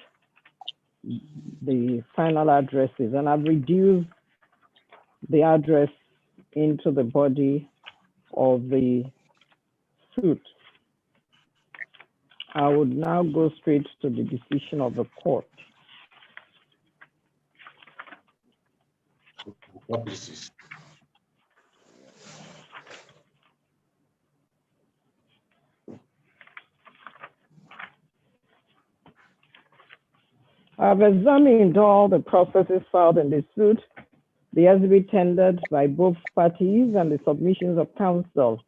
[SPEAKER 1] the final addresses, and I've reduced the address into the body of the suit. I would now go straight to the decision of the court.
[SPEAKER 4] What is this?
[SPEAKER 1] I've examined all the processes filed in the suit, the exhibit tendered by both parties, and the submissions of counsel.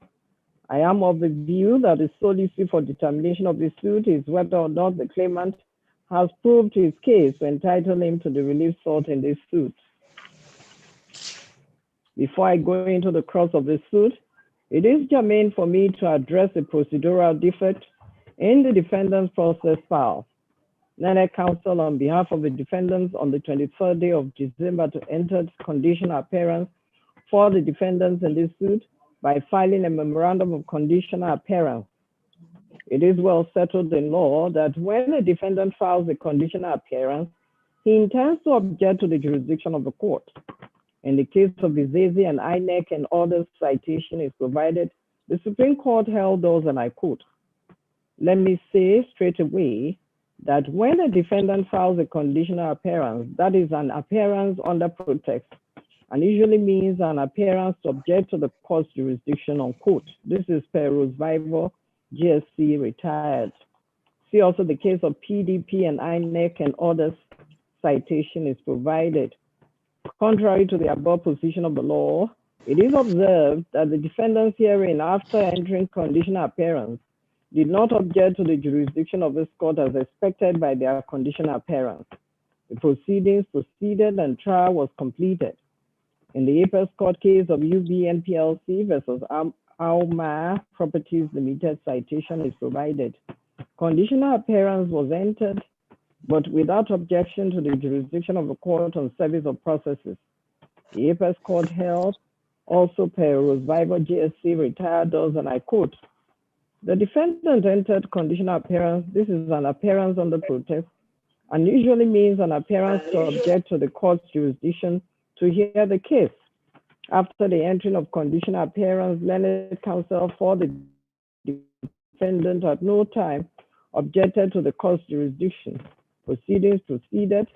[SPEAKER 1] I am of the view that the sole issue for determination of the suit is whether or not the claimant has proved his case to entitle him to the relief sought in this suit. Before I go into the crux of the suit, it is germane for me to address a procedural defect in the defendant's process file. Learned counsel on behalf of the defendants on the 23rd day of December to enter conditional appearance for the defendants in this suit by filing a memorandum of conditional appearance. It is well settled in law that when a defendant files a conditional appearance, he intends to object to the jurisdiction of the court. In the case of Izezi and INEC and others, citation is provided. The Supreme Court held those, and I quote, "Let me say straight away that when a defendant files a conditional appearance, that is an appearance under protest, and usually means an appearance to object to the court's jurisdiction, unquote." This is per Rosevivo, GSC, retired. See also the case of PDP and INEC and others, citation is provided. Contrary to the above position of the law, it is observed that the defendants herein, after entering conditional appearance, did not object to the jurisdiction of this court as expected by their conditional appearance. The proceedings proceeded and trial was completed. In the Apex Court case of UBN PLC versus Alma Properties Limited, citation is provided. Conditional appearance was entered, but without objection to the jurisdiction of the court on service of processes. The Apex Court held also per Rosevivo, GSC, retired those, and I quote, "The defendant entered conditional appearance. This is an appearance under protest and usually means an appearance to object to the court's jurisdiction to hear the case. After the entry of conditional appearance, learned counsel for the defendant at no time objected to the court's jurisdiction. Proceedings proceeded.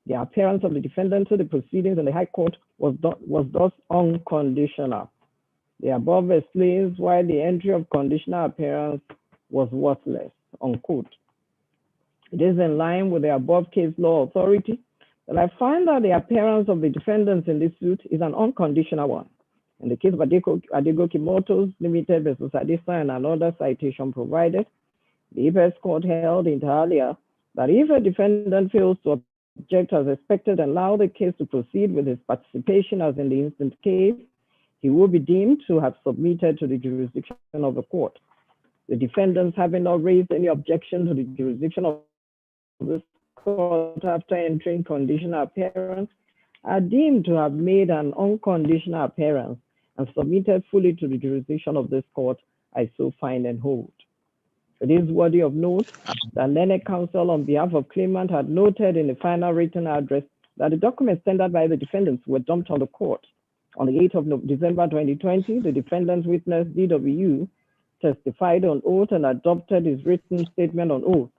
[SPEAKER 1] The appearance of the defendant to the proceedings in the High Court was thus unconditional. The above explains why the entry of conditional appearance was worthless," unquote. It is in line with the above case law authority that I find that the appearance of the defendants in this suit is an unconditional one. In the case of Adegoke Motors Limited versus Adisa and another citation provided, the Apex Court held inter alia that if a defendant fails to object as expected and allow the case to proceed with his participation as in the instant case, he will be deemed to have submitted to the jurisdiction of the court. The defendants having not raised any objection to the jurisdiction of this court after entering conditional appearance are deemed to have made an unconditional appearance and submitted fully to the jurisdiction of this court, I so find and hold. It is worthy of note that learned counsel on behalf of claimant had noted in the final written address that the documents tendered by the defendants were dumped on the court. On the 8th of December 2020, the defendant's witness, DW, testified on oath and adopted his written statement on oath.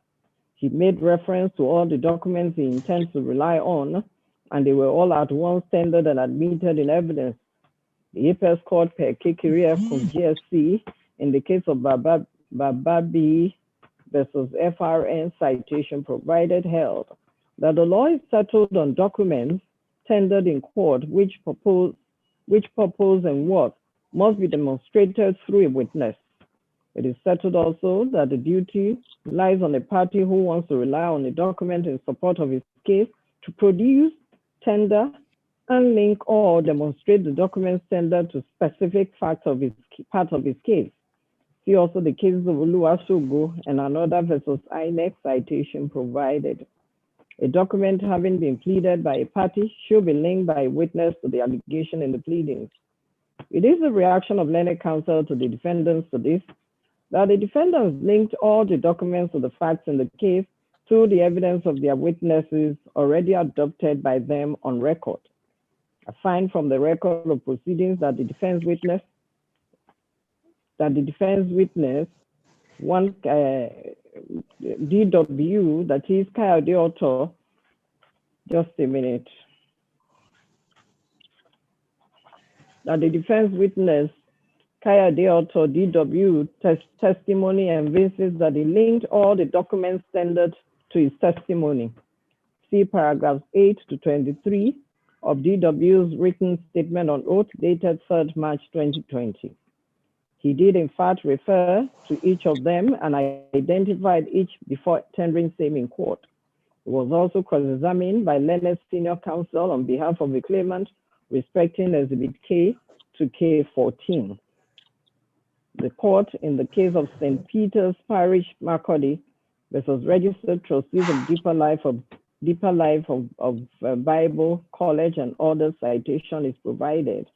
[SPEAKER 1] He made reference to all the documents he intends to rely on, and they were all at once tendered and admitted in evidence. The Apex Court per Kekiri from GSC in the case of Bababi versus FRN citation provided held that the law is settled on documents tendered in court which purpose and what must be demonstrated through a witness. It is settled also that the duty lies on a party who wants to rely on a document in support of his case to produce, tender, and link or demonstrate the documents tendered to specific facts of his part of his case. See also the cases of Oluwasogo and another versus INEC citation provided. A document having been pleaded by a party should be linked by a witness to the allegation in the pleadings. It is the reaction of learned counsel to the defendants to this, that the defendants linked all the documents to the facts in the case through the evidence of their witnesses already adopted by them on record. I find from the record of proceedings that the defense witness, one DW, that is Kayode Otto, just a minute, that the defense witness Kayode Otto, DW, testimony evinces that he linked all the documents tendered to his testimony. See paragraphs 8 to 23 of DW's written statement on oath dated 3rd March 2020. He did in fact refer to each of them and identified each before tendering same in court. He was also cross-examined by learned senior counsel on behalf of the claimant respecting Exhibit K to K14. The court, in the case of St. Peter's Parish, Makurdi, versus Registered Trustees of Deeper Life of Bible College and other citation is provided,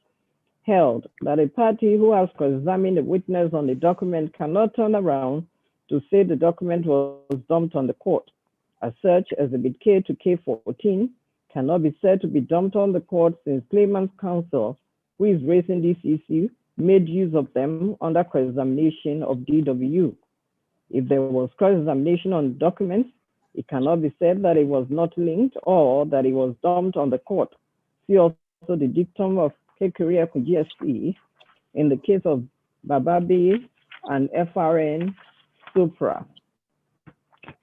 [SPEAKER 1] held that a party who has cross-examined a witness on the document cannot turn around to say the document was dumped on the court. As such, Exhibit K to K14 cannot be said to be dumped on the court since claimant's counsel, who is raising this issue, made use of them under cross-examination of DW. If there was cross-examination on documents, it cannot be said that it was not linked or that it was dumped on the court. See also the dictum of Kekuria GSC in the case of Bababi and FRN Supra.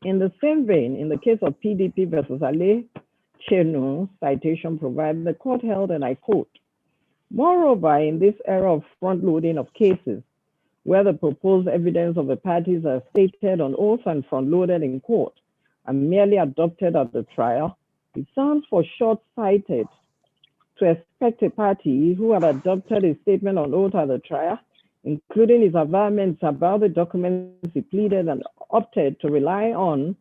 [SPEAKER 1] In the same vein, in the case of PDP versus Ale Chenu, citation provided, the court held, and I quote, moreover, in this era of front-loading of cases, where the proposed evidence of the parties are stated on oath and front-loaded in court and merely adopted at the trial, it sounds for short-sighted to expect a party who had adopted a statement on oath at the trial, including his avowments about the documents he pleaded and opted to rely on,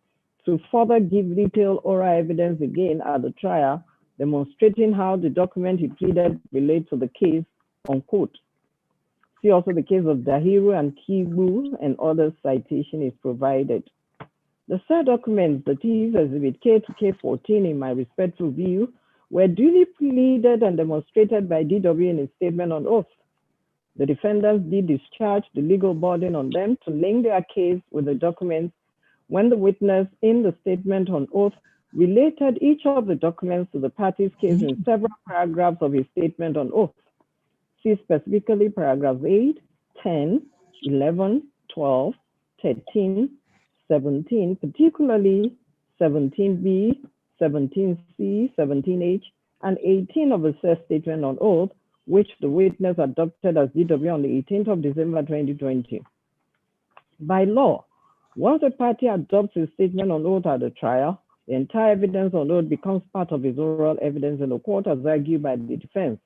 [SPEAKER 1] to further give detailed oral evidence again at the trial, demonstrating how the document he pleaded relates to the case, unquote. See also the case of Dahiru and Kibu, and other citation is provided. The said documents, that is Exhibit K to K14, in my respectful view, were duly pleaded and demonstrated by DW in his statement on oath. The defendants did discharge the legal burden on them to link their case with the documents when the witness in the statement on oath related each of the documents to the party's case in several paragraphs of his statement on oath. See specifically paragraphs 8, 10, 11, 12, 13, 17, particularly 17B, 17C, 17H, and 18 of the said statement on oath, which the witness adopted as DW on the 18th of December 2020. By law, once a party adopts a statement on oath at the trial, the entire evidence on oath becomes part of his oral evidence in the court as argued by the defense.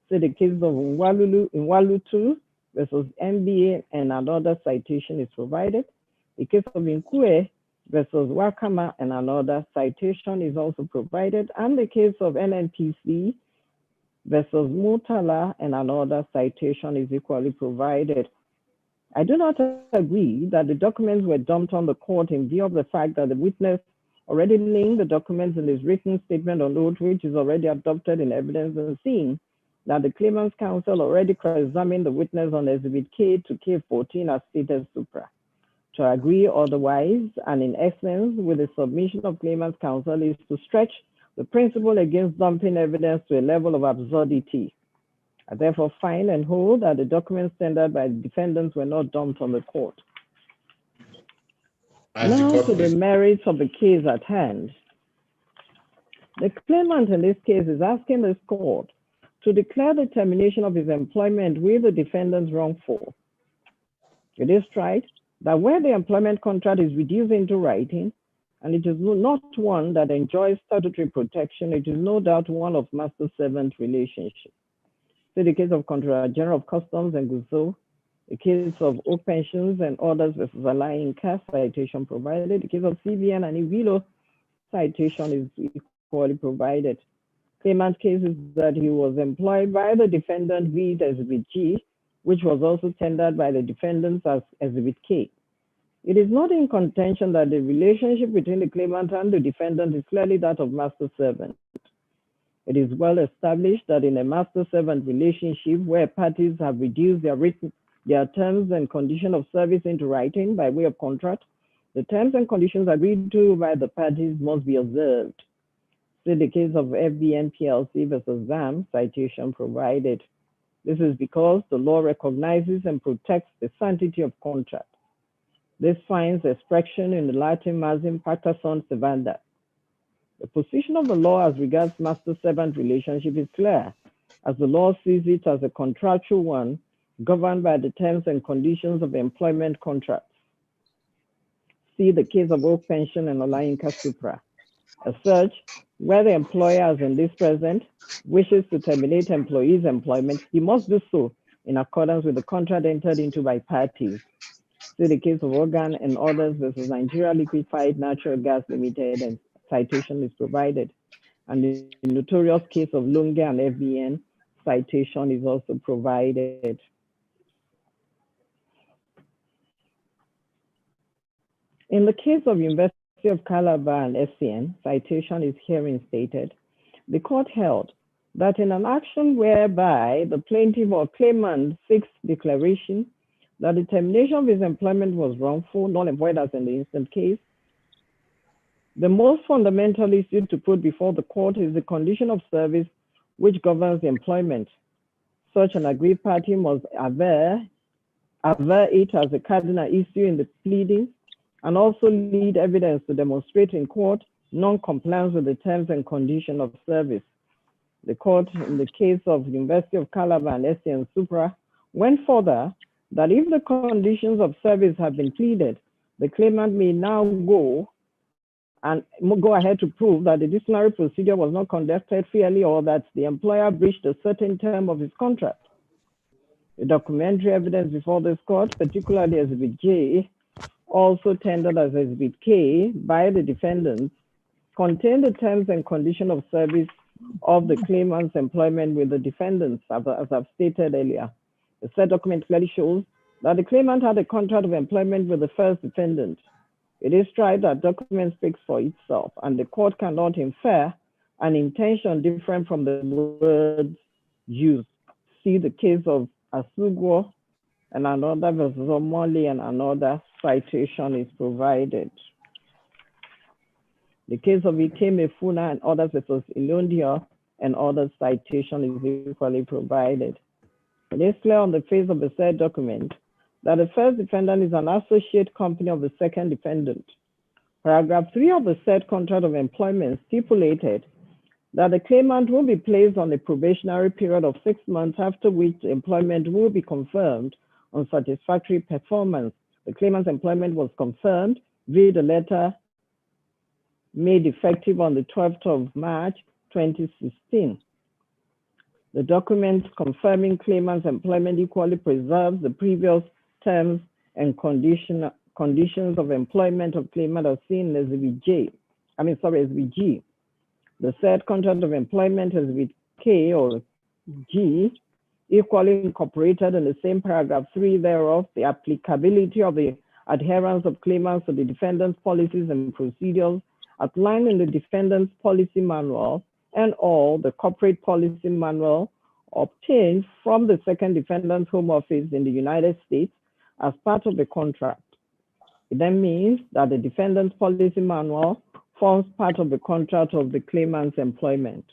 [SPEAKER 1] So the case of Nwalutu versus MBA and another citation is provided. The case of Nkwe versus Wakama and another citation is also provided. And the case of NNPC versus Mutala and another citation is equally provided. I do not agree that the documents were dumped on the court in view of the fact that the witness already linked the documents in his written statement on oath, which is already adopted in evidence, and seeing that the claimant's counsel already cross-examined the witness on Exhibit K to K14 as stated supra. To agree otherwise, and in essence, with the submission of claimant's counsel, is to stretch the principle against dumping evidence to a level of absurdity. I therefore find and hold that the documents tendered by the defendants were not dumped on the court. Now to the merits of the case at hand. The claimant in this case is asking this court to declare the termination of his employment with the defendants wrongful. It is right that where the employment contract is reduced into writing, and it is not one that enjoys statutory protection, it is no doubt one of master-servant relationship. So the case of Controller General of Customs and Guzo, the case of Oak Pensions and others versus Align Cash citation provided, the case of CBN and Ivilo citation is equally provided. Claimant case is that he was employed by the defendant with Exhibit G, which was also tendered by the defendants as Exhibit K. It is not in contention that the relationship between the claimant and the defendant is clearly that of master-servant. It is well established that in a master-servant relationship where parties have reduced their terms and conditions of service into writing by way of contract, the terms and conditions agreed to by the parties must be observed. In the case of FBN PLC versus ZAM, citation provided. This is because the law recognizes and protects the sanctity of contract. This finds expression in the Latin maxim pacta sunt servanda. The position of the law as regards master-servant relationship is clear, as the law sees it as a contractual one governed by the terms and conditions of employment contracts. See the case of Oak Pension and Olayinka Supra. As such, where the employer, as in this present, wishes to terminate employees' employment, he must do so in accordance with the contract entered into by parties. See the case of Organ and others versus Nigeria Liquefied Natural Gas Limited, and citation is provided. And the notorious case of Lunge and FBN, citation is also provided. In the case of University of Calabar and SCN, citation is herein stated. The court held that in an action whereby the plaintiff or claimant seeks declaration that the termination of his employment was wrongful, null and void as in the instant case, the most fundamental issue to put before the court is the condition of service which governs the employment. Such an aggrieved party must aver it as a cardinal issue in the pleadings, and also lead evidence to demonstrate in court non-compliance with the terms and conditions of service. The court, in the case of University of Calabar and SCN Supra, went further that if the conditions of service have been pleaded, the claimant may now go ahead to prove that the disciplinary procedure was not conducted fairly or that the employer breached a certain term of his contract. The documentary evidence before this court, particularly Exhibit J, also tendered as Exhibit K by the defendants, contained the terms and conditions of service of the claimant's employment with the defendants, as I've stated earlier. The said document clearly shows that the claimant had a contract of employment with the first defendant. It is tried that document speaks for itself, and the court cannot infer an intention different from the words used. See the case of Asugwo and another versus Omoli, and another citation is provided. The case of Ikeme Funa and others versus Ilondia and other citation is equally provided. It is clear on the face of the said document that the first defendant is an associate company of the second defendant. Paragraph 3 of the said contract of employment stipulated that the claimant will be placed on a probationary period of 6 months, after which employment will be confirmed on satisfactory performance. The claimant's employment was confirmed via the letter made effective on the 12th of March, 2016. The document confirming claimant's employment equally preserves the previous terms and conditions of employment of claimant as seen as Exhibit G. The said contract of employment as Exhibit K or G, equally incorporated in the same paragraph 3 thereof, the applicability of the adherence of claimants to the defendant's policies and procedures outlined in the defendant's policy manual and all the corporate policy manual obtained from the second defendant's home office in the United States as part of the contract. It then means that the defendant's policy manual forms part of the contract of the claimant's employment.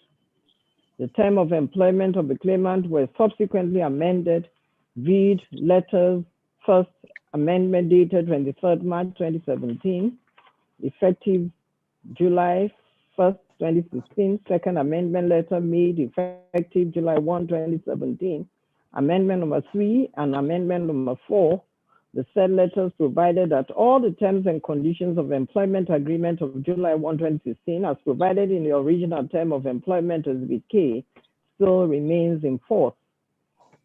[SPEAKER 1] The term of employment of the claimant was subsequently amended via letters, first amendment dated 23rd March 2017, effective July 1st, 2016, second amendment letter made effective July 1, 2017, amendment number 3 and amendment number 4. The said letters provided that all the terms and conditions of employment agreement of July 1, 2016, as provided in the original term of employment as Exhibit K, still remains in force.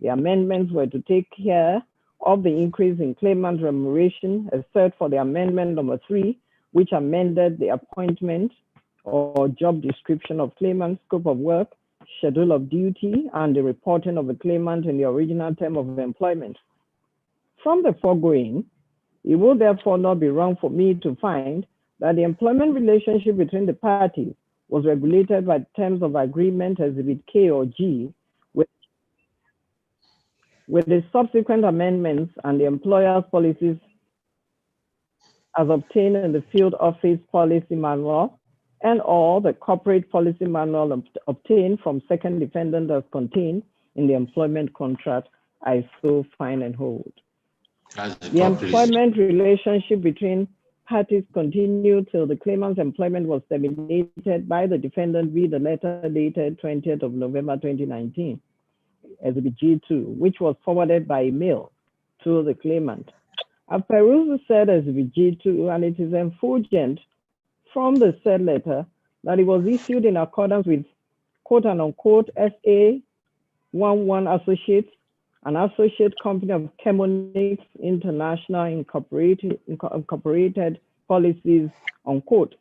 [SPEAKER 1] The amendments were to take care of the increase in claimant remuneration, except for the amendment number 3, which amended the appointment or job description of claimant, scope of work, schedule of duty, and the reporting of the claimant in the original term of employment. From the foregoing, it will therefore not be wrong for me to find that the employment relationship between the parties was regulated by terms of agreement as Exhibit K or G, with the subsequent amendments and the employer's policies as obtained in the field office policy manual and all the corporate policy manual obtained from second defendant as contained in the employment contract, I so find and hold. The employment relationship between parties continued till the claimant's employment was terminated by the defendant via the letter dated 20th of November 2019, Exhibit G2, which was forwarded by email to the claimant. I've perused the said Exhibit G2, and it is effulgent from the said letter that it was issued in accordance with quote and unquote SA 11 Associates, an associate company of Chemonix International Incorporated policies, unquote.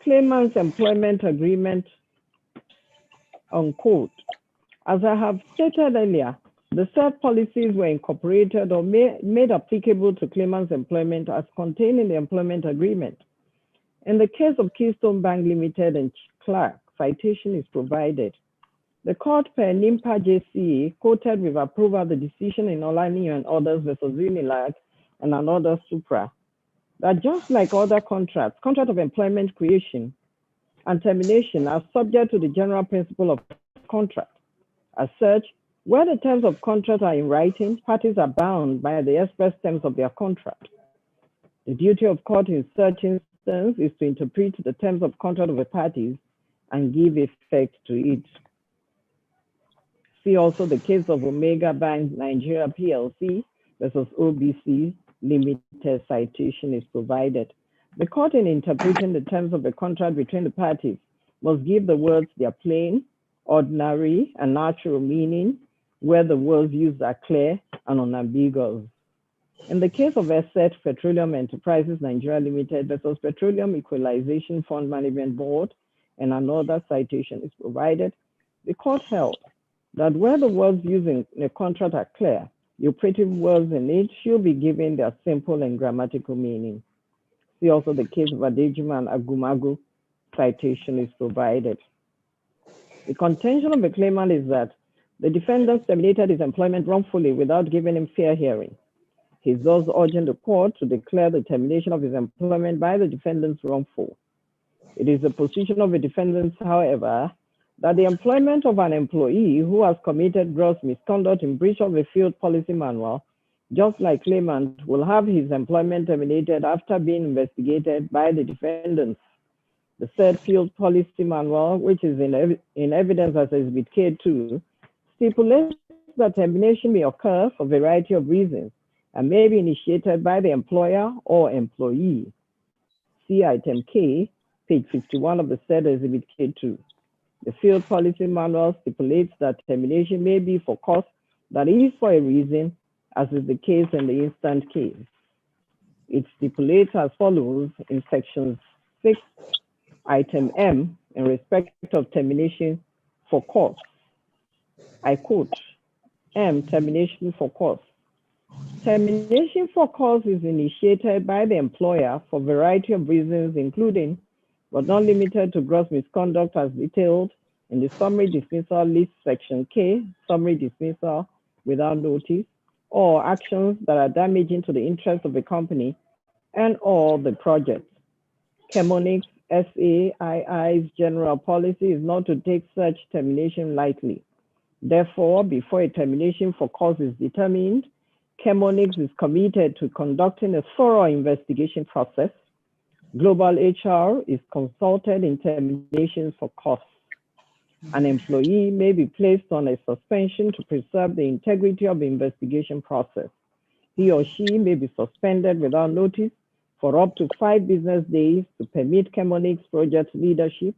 [SPEAKER 1] Claimant's employment agreement, unquote. As I have stated earlier, the said policies were incorporated or made applicable to claimant's employment as contained in the employment agreement. In the case of Keystone Bank Limited and Clark, citation is provided. The court per NIMPA JCA quoted with approval the decision in Olani and others versus Unilag and another Supra, that just like other contracts, contract of employment creation and termination are subject to the general principle of contract. As such, where the terms of contract are in writing, parties are bound by the express terms of their contract. The duty of court in such instance is to interpret the terms of contract of the parties and give effect to it. See also the case of Omega Bank Nigeria PLC versus OBC Limited, citation is provided. The court in interpreting the terms of the contract between the parties must give the words their plain, ordinary, and natural meaning, where the words used are clear and unambiguous. In the case of Asset Petroleum Enterprises Nigeria Limited versus Petroleum Equalization Fund Management Board, and another citation is provided, the court held that where the words used in the contract are clear, the operative words in it should be given their simple and grammatical meaning. See also the case of Adejima and Agumagu, citation is provided. The contention of the claimant is that the defendant terminated his employment wrongfully without giving him fair hearing. He is thus urging the court to declare the termination of his employment by the defendant wrongful. It is the position of the defendant, however, that the employment of an employee who has committed gross misconduct in breach of the field policy manual, just like claimant, will have his employment terminated after being investigated by the defendants. The said field policy manual, which is in evidence as Exhibit K2, stipulates that termination may occur for a variety of reasons and may be initiated by the employer or employee. See item K, page 51 of the said Exhibit K2. The field policy manual stipulates that termination may be for cause that is for a reason, as is the case in the instant case. It stipulates as follows in section 6, item M, in respect of termination for cause. I quote, M, termination for cause. Termination for cause is initiated by the employer for a variety of reasons, including, but not limited to, gross misconduct as detailed in the summary dismissal list section K, summary dismissal without notice, or actions that are damaging to the interests of the company and or the project. Chemonix SAII's general policy is not to take such termination lightly. Therefore, before a termination for cause is determined, Chemonix is committed to conducting a thorough investigation process. Global HR is consulted in terminations for cause. An employee may be placed on a suspension to preserve the integrity of the investigation process. He or she may be suspended without notice for up to 5 business days to permit Chemonix project leadership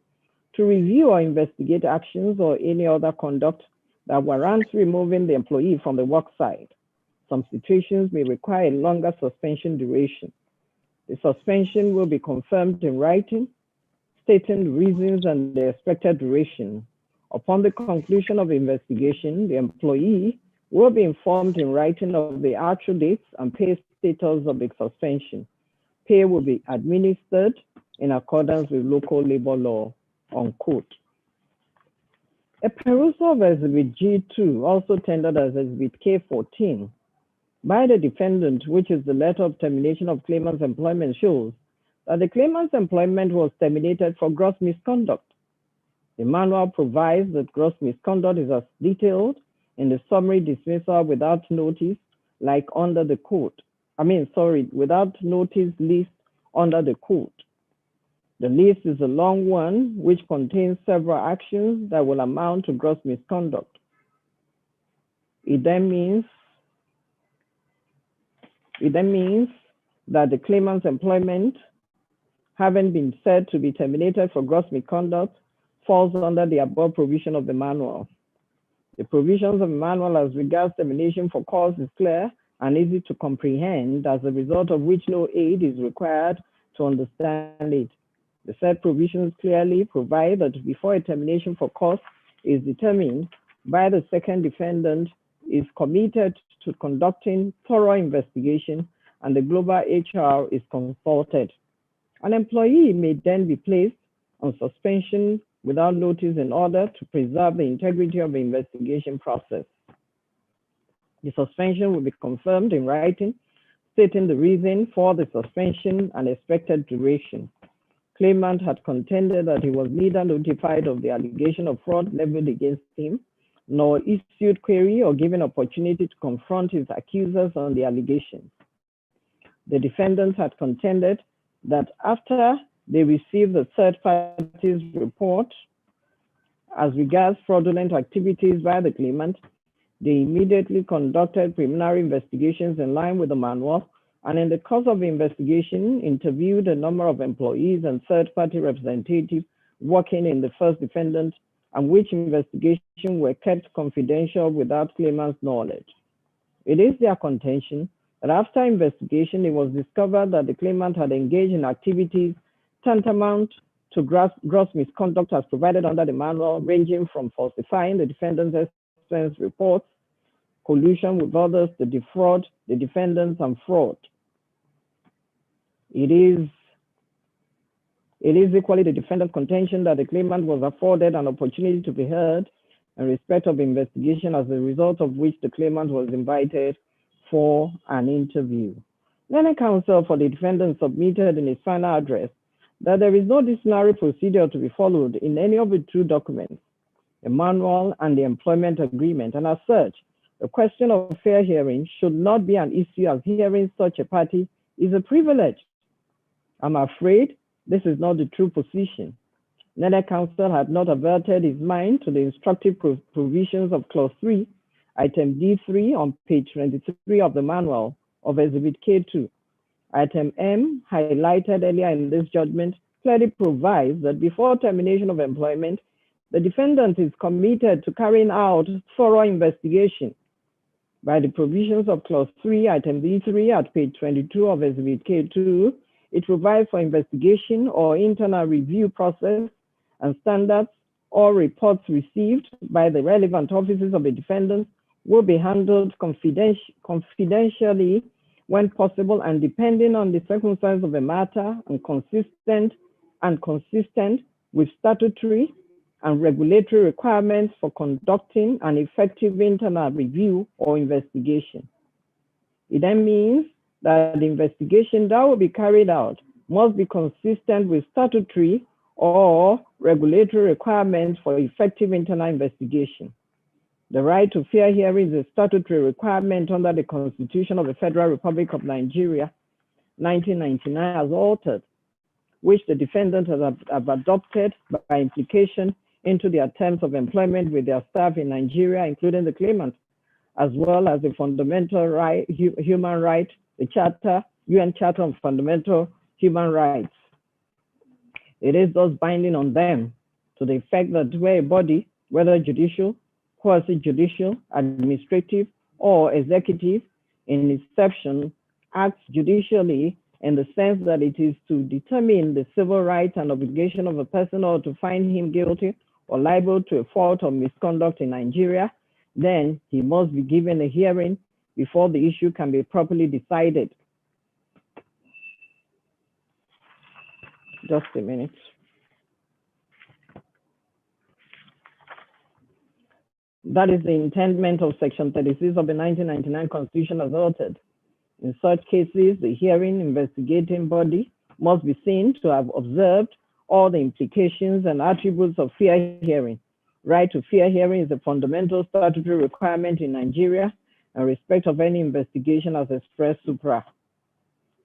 [SPEAKER 1] to review or investigate actions or any other conduct that warrants removing the employee from the work site. Some situations may require a longer suspension duration. The suspension will be confirmed in writing, stating the reasons and the expected duration. Upon the conclusion of the investigation, the employee will be informed in writing of the actual dates and pay status of the suspension. Pay will be administered in accordance with local labor law, unquote. A perusal of Exhibit G2, also tendered as Exhibit K14, by the defendant, which is the letter of termination of claimant's employment, shows that the claimant's employment was terminated for gross misconduct. The manual provides that gross misconduct is as detailed in the summary dismissal without notice, like under the code. Without notice list under the code. The list is a long one, which contains several actions that will amount to gross misconduct. It then means that the claimant's employment having been said to be terminated for gross misconduct, falls under the above provision of the manual. The provisions of the manual as regards termination for cause is clear and easy to comprehend, as a result of which no aid is required to understand it. The said provisions clearly provide that before a termination for cause is determined by the second defendant, is committed to conducting thorough investigation and the global HR is consulted. An employee may then be placed on suspension without notice in order to preserve the integrity of the investigation process. The suspension will be confirmed in writing, stating the reason for the suspension and expected duration. Claimant had contended that he was neither notified of the allegation of fraud leveled against him, nor issued query or given opportunity to confront his accusers on the allegations. The defendants had contended that after they received the third party's report as regards fraudulent activities by the claimant, they immediately conducted preliminary investigations in line with the manual, and in the course of the investigation, interviewed a number of employees and third-party representatives working in the first defendant, and which investigation were kept confidential without claimant's knowledge. It is their contention that after investigation, it was discovered that the claimant had engaged in activities tantamount to gross misconduct as provided under the manual, ranging from falsifying the defendant's expense reports, collusion with others to defraud the defendants, and fraud. It is equally the defendant's contention that the claimant was afforded an opportunity to be heard in respect of the investigation, as a result of which the claimant was invited for an interview. Learning counsel for the defendant submitted in his final address that there is no disciplinary procedure to be followed in any of the two documents, the manual and the employment agreement, and as such, the question of fair hearing should not be an issue, as hearing such a party is a privilege. I'm afraid this is not the true position. Neither counsel had not averted his mind to the instructive provisions of Clause 3, Item D3 on page 23 of the manual of Exhibit K2. Item M, highlighted earlier in this judgment, clearly provides that before termination of employment, the defendant is committed to carrying out thorough investigation. By the provisions of Clause 3, Item D3 at page 22 of Exhibit K2, it provides for investigation or internal review process and standards or reports received by the relevant offices of the defendant will be handled confidentially when possible and depending on the circumstances of the matter, and consistent with statutory and regulatory requirements for conducting an effective internal review or investigation. It then means that the investigation that will be carried out must be consistent with statutory or regulatory requirements for effective internal investigation. The right to fair hearing is a statutory requirement under the Constitution of the Federal Republic of Nigeria, 1999, as altered, which the defendant have adopted by implication into their terms of employment with their staff in Nigeria, including the claimant, as well as the fundamental right, human right, the Charter, UN Charter on Fundamental Human Rights. It is thus binding on them to the effect that where a body, whether judicial, quasi-judicial, administrative, or executive, in inception, acts judicially in the sense that it is to determine the civil rights and obligation of a person or to find him guilty or liable to a fault or misconduct in Nigeria, then he must be given a hearing before the issue can be properly decided. Just a minute. That is the intendment of Section 36 of the 1999 Constitution as altered. In such cases, the hearing investigating body must be seen to have observed all the implications and attributes of fair hearing. Right to fair hearing is a fundamental statutory requirement in Nigeria in respect of any investigation as expressed supra.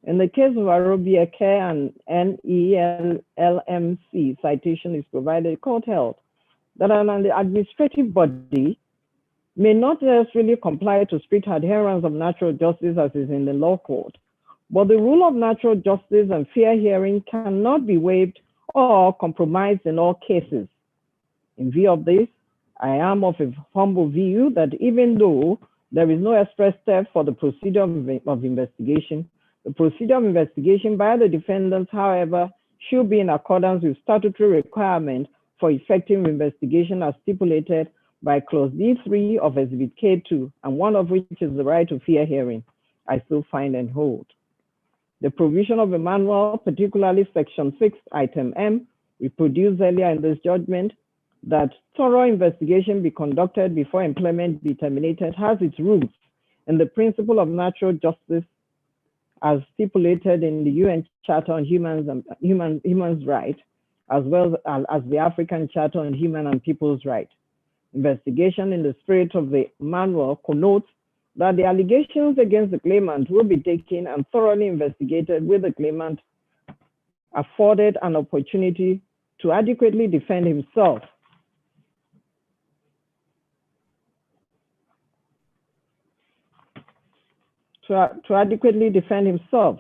[SPEAKER 1] In the case of Arobia Care and NELMC, citation is provided, court held that an administrative body may not necessarily comply to strict adherence of natural justice as is in the law court, But the rule of natural justice and fair hearing cannot be waived or compromised in all cases. In view of this, I am of a humble view that even though there is no express step for the procedure of investigation, the procedure of investigation by the defendants, however, should be in accordance with statutory requirements for effective investigation as stipulated by Clause D3 of Exhibit K2, and one of which is the right to fair hearing. I still find and hold. The provision of the manual, particularly Section 6, Item M, we produced earlier in this judgment, that thorough investigation be conducted before employment be terminated, has its roots in the principle of natural justice as stipulated in the UN Charter on Human Rights, as well as the African Charter on Human and People's Rights. Investigation in the spirit of the manual connotes that the allegations against the claimant will be taken and thoroughly investigated, with the claimant afforded an opportunity to adequately defend himself. To adequately defend himself.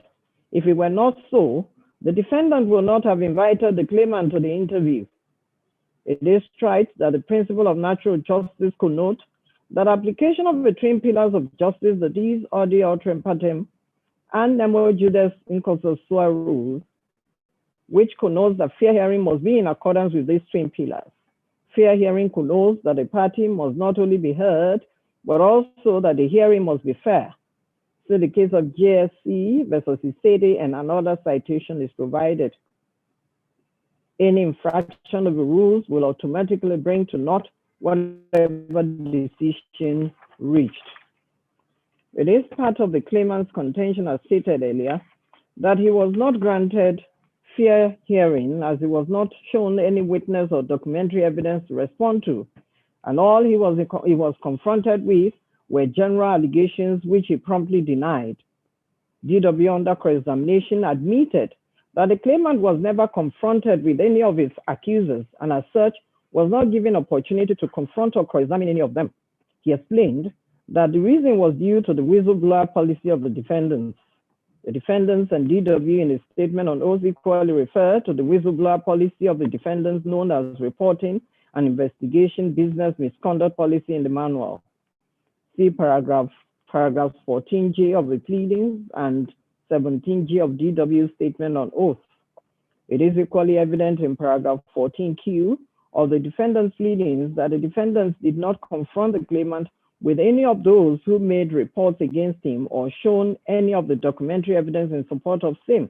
[SPEAKER 1] If it were not so, the defendant will not have invited the claimant to the interview. It is right that the principle of natural justice connotes that application of the twin pillars of justice, that is, audi autem partem, and nemo juris in consortia rules, which connotes that fair hearing must be in accordance with these twin pillars. Fair hearing connotes that a party must not only be heard, but also that the hearing must be fair. So the case of JSC versus Isede and another citation is provided. Any infraction of the rules will automatically bring to naught whatever decision reached. It is part of the claimant's contention, as stated earlier, that he was not granted fair hearing as he was not shown any witness or documentary evidence to respond to, and all he was confronted with were general allegations which he promptly denied. DW under cross-examination admitted that the claimant was never confronted with any of his accusers, and as such was not given opportunity to confront or cross-examine any of them. He explained that the reason was due to the whistleblower policy of the defendants. The defendants and DW in his statement on oath equally refer to the whistleblower policy of the defendants, known as reporting and investigation business misconduct policy in the manual. See paragraphs 14G of the pleadings and 17G of DW's statement on oath. It is equally evident in paragraph 14Q of the defendant's pleadings that the defendants did not confront the claimant with any of those who made reports against him or shown any of the documentary evidence in support of same.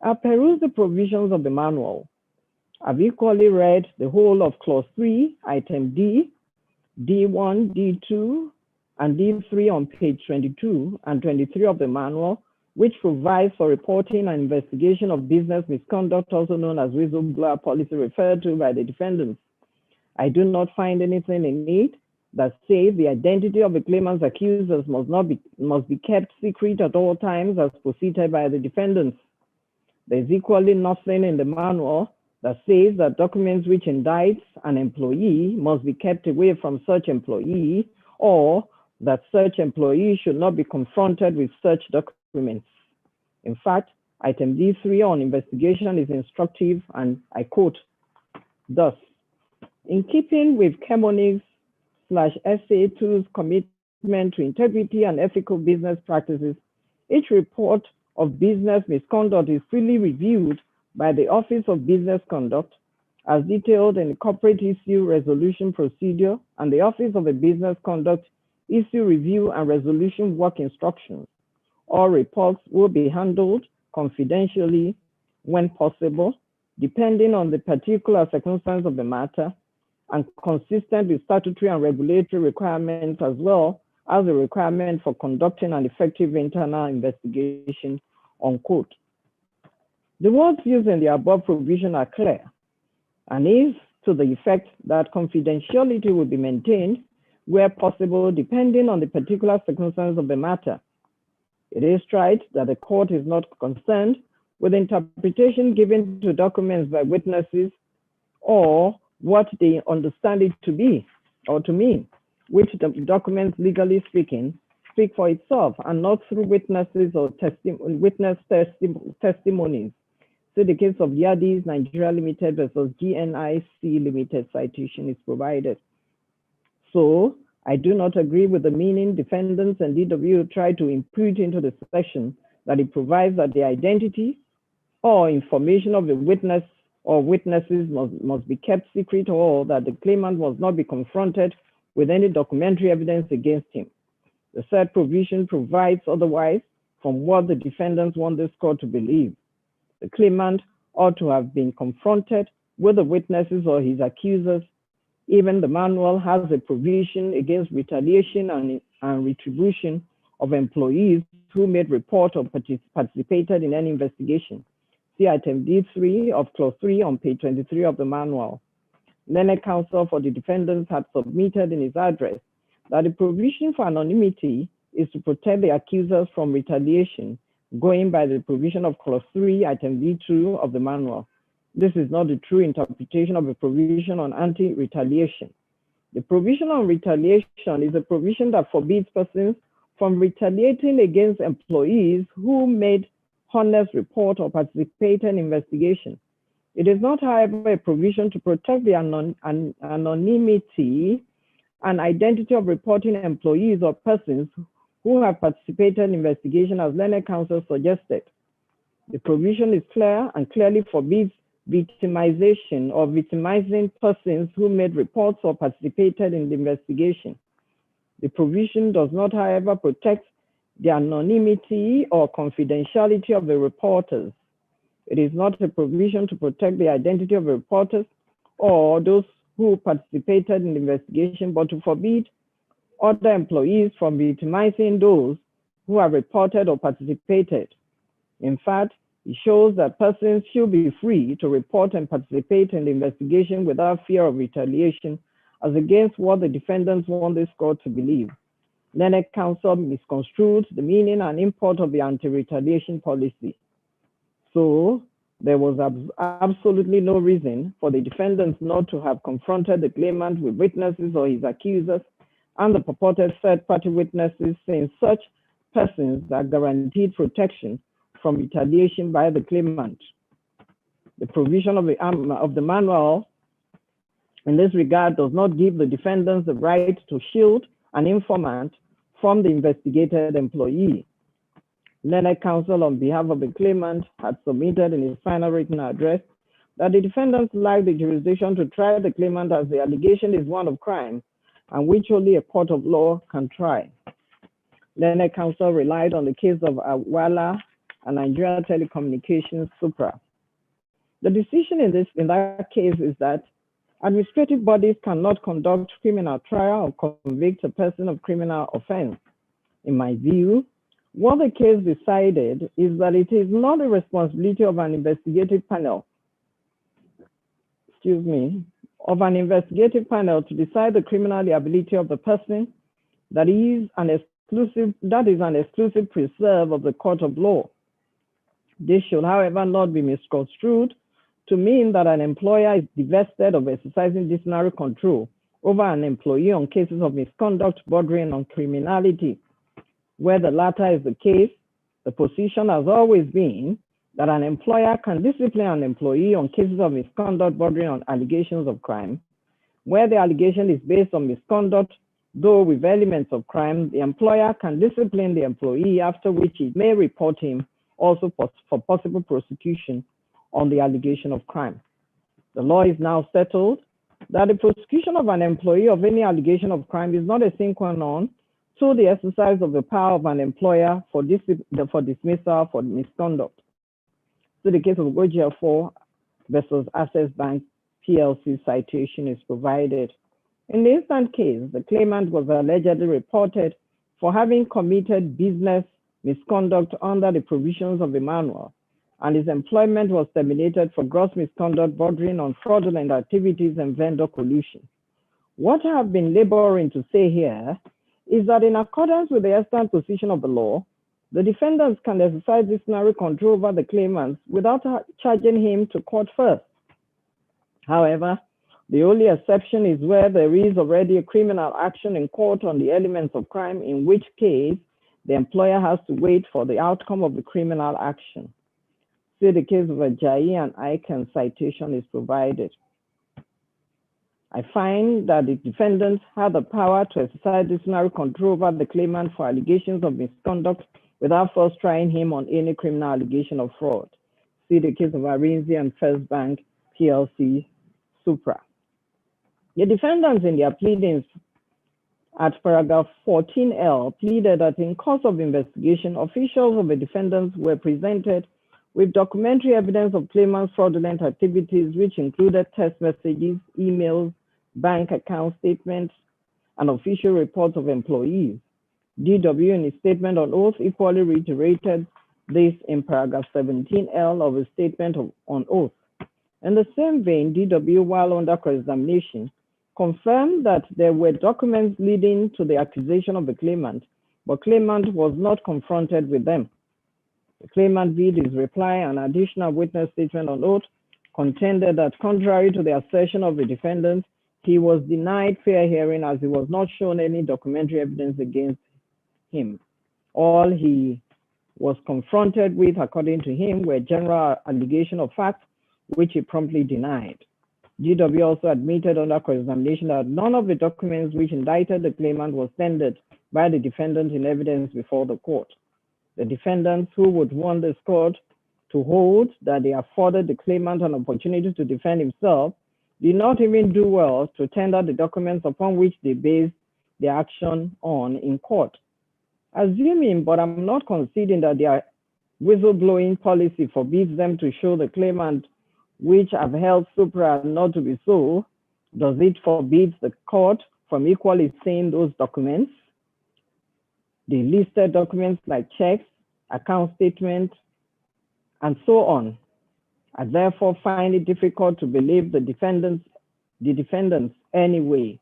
[SPEAKER 1] I perused the provisions of the manual. I've equally read the whole of clause 3, item D, D1, D2, and D3 on page 22 and 23 of the manual, which provides for reporting and investigation of business misconduct, also known as whistleblower policy referred to by the defendants. I do not find anything in it that says the identity of the claimant's accusers must be kept secret at all times as proceeded by the defendants. There is equally nothing in the manual that says that documents which indict an employee must be kept away from such employee, or that such employee should not be confronted with such documents. In fact, item D3 on investigation is instructive, and I quote, thus, in keeping with Chemonics/SA2's commitment to integrity and ethical business practices, each report of business misconduct is freely reviewed by the Office of Business Conduct as detailed in the Corporate Issue Resolution Procedure and the Office of the Business Conduct Issue Review and Resolution Work Instructions. All reports will be handled confidentially when possible, depending on the particular circumstance of the matter, and consistent with statutory and regulatory requirements, as well as the requirement for conducting an effective internal investigation, unquote. The words used in the above provision are clear and is to the effect that confidentiality will be maintained where possible, depending on the particular circumstances of the matter. It is right that the court is not concerned with interpretation given to documents by witnesses or what they understand it to be or to mean, which the documents, legally speaking, speak for itself and not through witnesses or testimonies. So the case of Yadis Nigeria Limited versus GNIC Limited, citation is provided. So I do not agree with the meaning defendants and DW try to impute into the section that it provides that the identity or information of the witness or witnesses must be kept secret, or that the claimant must not be confronted with any documentary evidence against him. The said provision provides otherwise from what the defendants want this court to believe. The claimant ought to have been confronted with the witnesses or his accusers. Even the manual has a provision against retaliation and retribution of employees who made report or participated in any investigation. See item D3 of clause 3 on page 23 of the manual. Learned counsel for the defendants had submitted in his address that the provision for anonymity is to protect the accusers from retaliation, going by the provision of clause 3, item D2 of the manual. This is not the true interpretation of a provision on anti-retaliation. The provision on retaliation is a provision that forbids persons from retaliating against employees who made honest report or participated in investigation. It is not, however, a provision to protect the anonymity and identity of reporting employees or persons who have participated in investigation, as learned counsel suggested. The provision is clear and clearly forbids victimization or victimizing persons who made reports or participated in the investigation. The provision does not, however, protect the anonymity or confidentiality of the reporters. It is not a provision to protect the identity of the reporters or those who participated in the investigation, but to forbid other employees from victimizing those who have reported or participated. In fact, it shows that persons should be free to report and participate in the investigation without fear of retaliation, as against what the defendants want this court to believe. Learned counsel misconstrued the meaning and import of the anti-retaliation policy. So there was absolutely no reason for the defendants not to have confronted the claimant with witnesses or his accusers and the purported third-party witnesses, since such persons are guaranteed protection from retaliation by the claimant. The provision of the manual in this regard does not give the defendants the right to shield an informant from the investigated employee. Learned counsel on behalf of the claimant had submitted in his final written address that the defendants lack the jurisdiction to try the claimant, as the allegation is one of crime and which only a court of law can try. Learned counsel relied on the case of Awala and Nigeria Telecommunications Supra. The decision in that case is that administrative bodies cannot conduct criminal trial or convict a person of criminal offense. In my view, what the case decided is that it is not the responsibility of an investigative panel, to decide the criminal liability of the person. That is an exclusive preserve of the court of law. This should, however, not be misconstrued to mean that an employer is divested of exercising disciplinary control over an employee on cases of misconduct bordering on criminality. Where the latter is the case, the position has always been that an employer can discipline an employee on cases of misconduct bordering on allegations of crime. Where the allegation is based on misconduct, though with elements of crime, the employer can discipline the employee, after which it may report him also for possible prosecution on the allegation of crime. The law is now settled that the prosecution of an employee of any allegation of crime is not a sine qua non to the exercise of the power of an employer for dismissal for misconduct. So the case of Gojia 4 versus Access Bank PLC citation is provided. In the instant case, the claimant was allegedly reported for having committed business misconduct under the provisions of the manual, and his employment was terminated for gross misconduct bordering on fraudulent activities and vendor collusion. What I have been laboring to say here is that in accordance with the extant position of the law, the defendants can exercise disciplinary control over the claimants without charging him to court first. However, The only exception is where there is already a criminal action in court on the elements of crime, in which case the employer has to wait for the outcome of the criminal action. See the case of Ajayi and Icahn. Citation is provided. I find that the defendants had the power to exercise disciplinary control over the claimant for allegations of misconduct without first trying him on any criminal allegation of fraud. See the case of Arinze and First Bank PLC Supra. The defendants in their pleadings at paragraph 14L pleaded that in course of investigation, officials of the defendants were presented with documentary evidence of claimants' fraudulent activities, which included text messages, emails, bank account statements, and official reports of employees. DW, in his statement on oath, equally reiterated this in paragraph 17L of his statement on oath. In the same vein, DW, while under cross-examination, confirmed that there were documents leading to the accusation of the claimant, but claimant was not confronted with them. The claimant viewed his reply and additional witness statement on oath contended that contrary to the assertion of the defendant, he was denied fair hearing as he was not shown any documentary evidence against him. All he was confronted with, according to him, were general allegations of facts, which he promptly denied. GW also admitted under cross-examination that none of the documents which indicted the claimant was tendered by the defendant in evidence before the court. The defendants, who would want this court to hold that they afforded the claimant an opportunity to defend himself, did not even do well to tender the documents upon which they based their action on in court. Assuming, but I'm not conceding, that their whistleblowing policy forbids them to show the claimant, which have held Supra not to be so, does it forbid the court from equally seeing those documents? The listed documents like checks, account statements, and so on. I therefore find it difficult to believe the defendants anyway.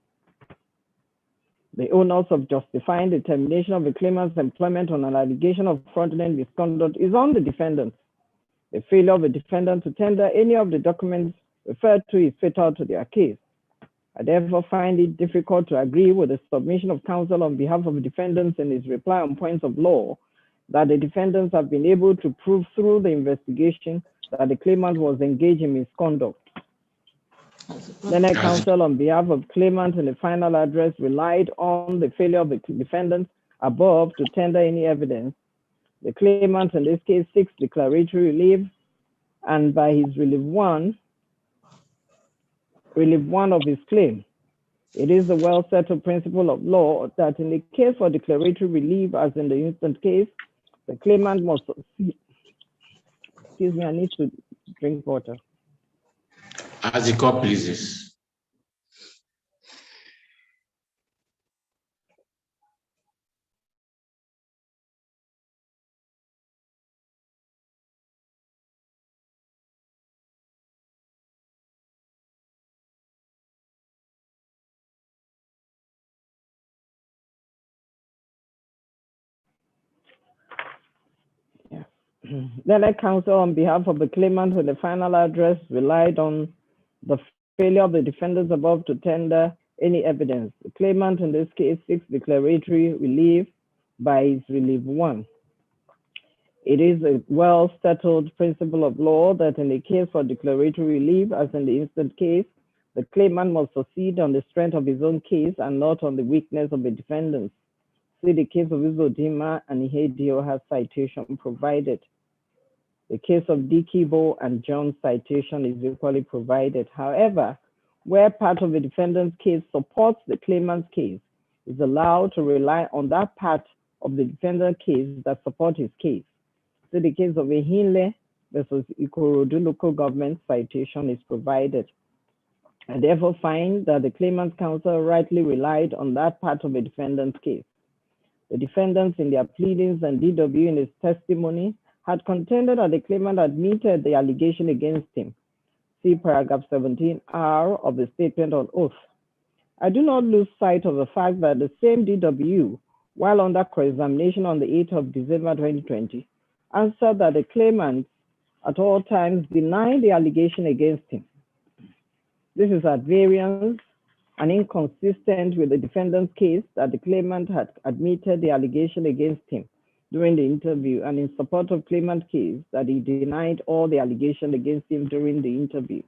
[SPEAKER 1] The onus of justifying the termination of the claimant's employment on an allegation of fraudulent misconduct is on the defendants. The failure of the defendant to tender any of the documents referred to is fatal to their case. I therefore find it difficult to agree with the submission of counsel on behalf of the defendants in his reply on points of law that the defendants have been able to prove through the investigation that the claimant was engaged in misconduct. Then counsel on behalf of claimant in the final address relied on the failure of the defendants above to tender any evidence. The claimant in this case seeks declaratory relief, and by his relief one of his claim. It is the well-settled principle of law that in the case for declaratory relief, as in the instant case, the claimant must, excuse me, I need to drink water.
[SPEAKER 4] As the court pleases.
[SPEAKER 1] Then counsel on behalf of the claimant with the final address relied on the failure of the defendants above to tender any evidence. The claimant in this case seeks declaratory relief by his relief one. It is a well-settled principle of law that in the case for declaratory relief, as in the instant case, the claimant must proceed on the strength of his own case and not on the weakness of the defendants. See the case of Uzodinma and Ihedio has citation provided. The case of Dikibo and John's citation is equally provided. However, where part of the defendant's case supports the claimant's case, is allowed to rely on that part of the defendant's case that supports his case. So the case of Ehinle versus Ikorodu local government citation is provided. I therefore find that the claimant's counsel rightly relied on that part of the defendant's case. The defendants in their pleadings and DW in his testimony had contended that the claimant admitted the allegation against him. See paragraph 17R of the statement on oath. I do not lose sight of the fact that the same DW, while under cross-examination on the 8th of December 2020, answered that the claimant at all times denied the allegation against him. This is at variance and inconsistent with the defendant's case that the claimant had admitted the allegation against him during the interview, and in support of claimant's case that he denied all the allegations against him during the interview.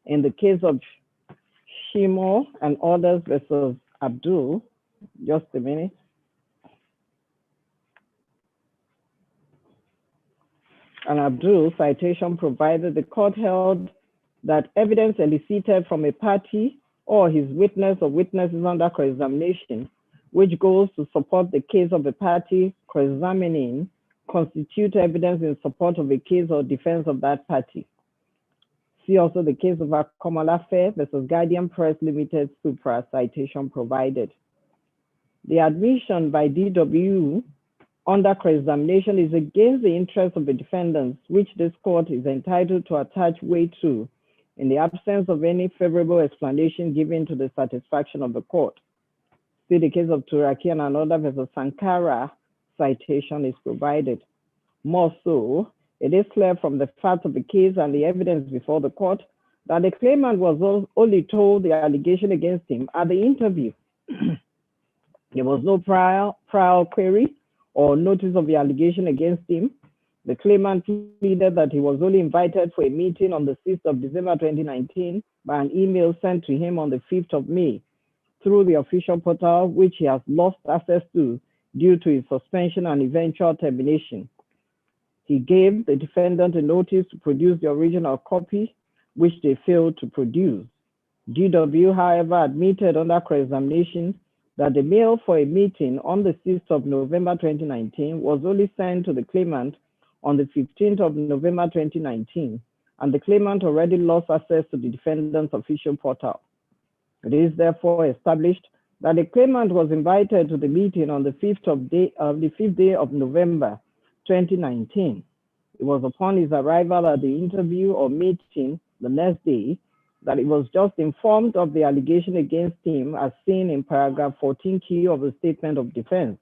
[SPEAKER 1] In the case of Shimo and others versus Abdul, just a minute. And Abdul, citation provided, the court held that evidence elicited from a party or his witness or witnesses under cross-examination, which goes to support the case of a party cross-examining, constitute evidence in support of a case or defense of that party. See also the case of Akomolafe versus Guardian Press Limited Supra, citation provided. The admission by DW under cross-examination is against the interests of the defendants, which this court is entitled to attach weight to in the absence of any favorable explanation given to the satisfaction of the court. See the case of Turaki and another versus Sankara, citation is provided. More so, it is clear from the facts of the case and the evidence before the court that the claimant was only told the allegation against him at the interview. There was no prior query or notice of the allegation against him. The claimant pleaded that he was only invited for a meeting on the 6th of December 2019 by an email sent to him on the 5th of May through the official portal, which he has lost access to due to his suspension and eventual termination. He gave the defendant a notice to produce the original copy, which they failed to produce. DW, however, admitted under cross-examination that the mail for a meeting on the 6th of November 2019 was only sent to the claimant on the 15th of November 2019, and the claimant already lost access to the defendant's official portal. It is therefore established that the claimant was invited to the meeting on the 5th day of November 2019. It was upon his arrival at the interview or meeting the next day that he was just informed of the allegation against him as seen in paragraph 14Q of the statement of defense.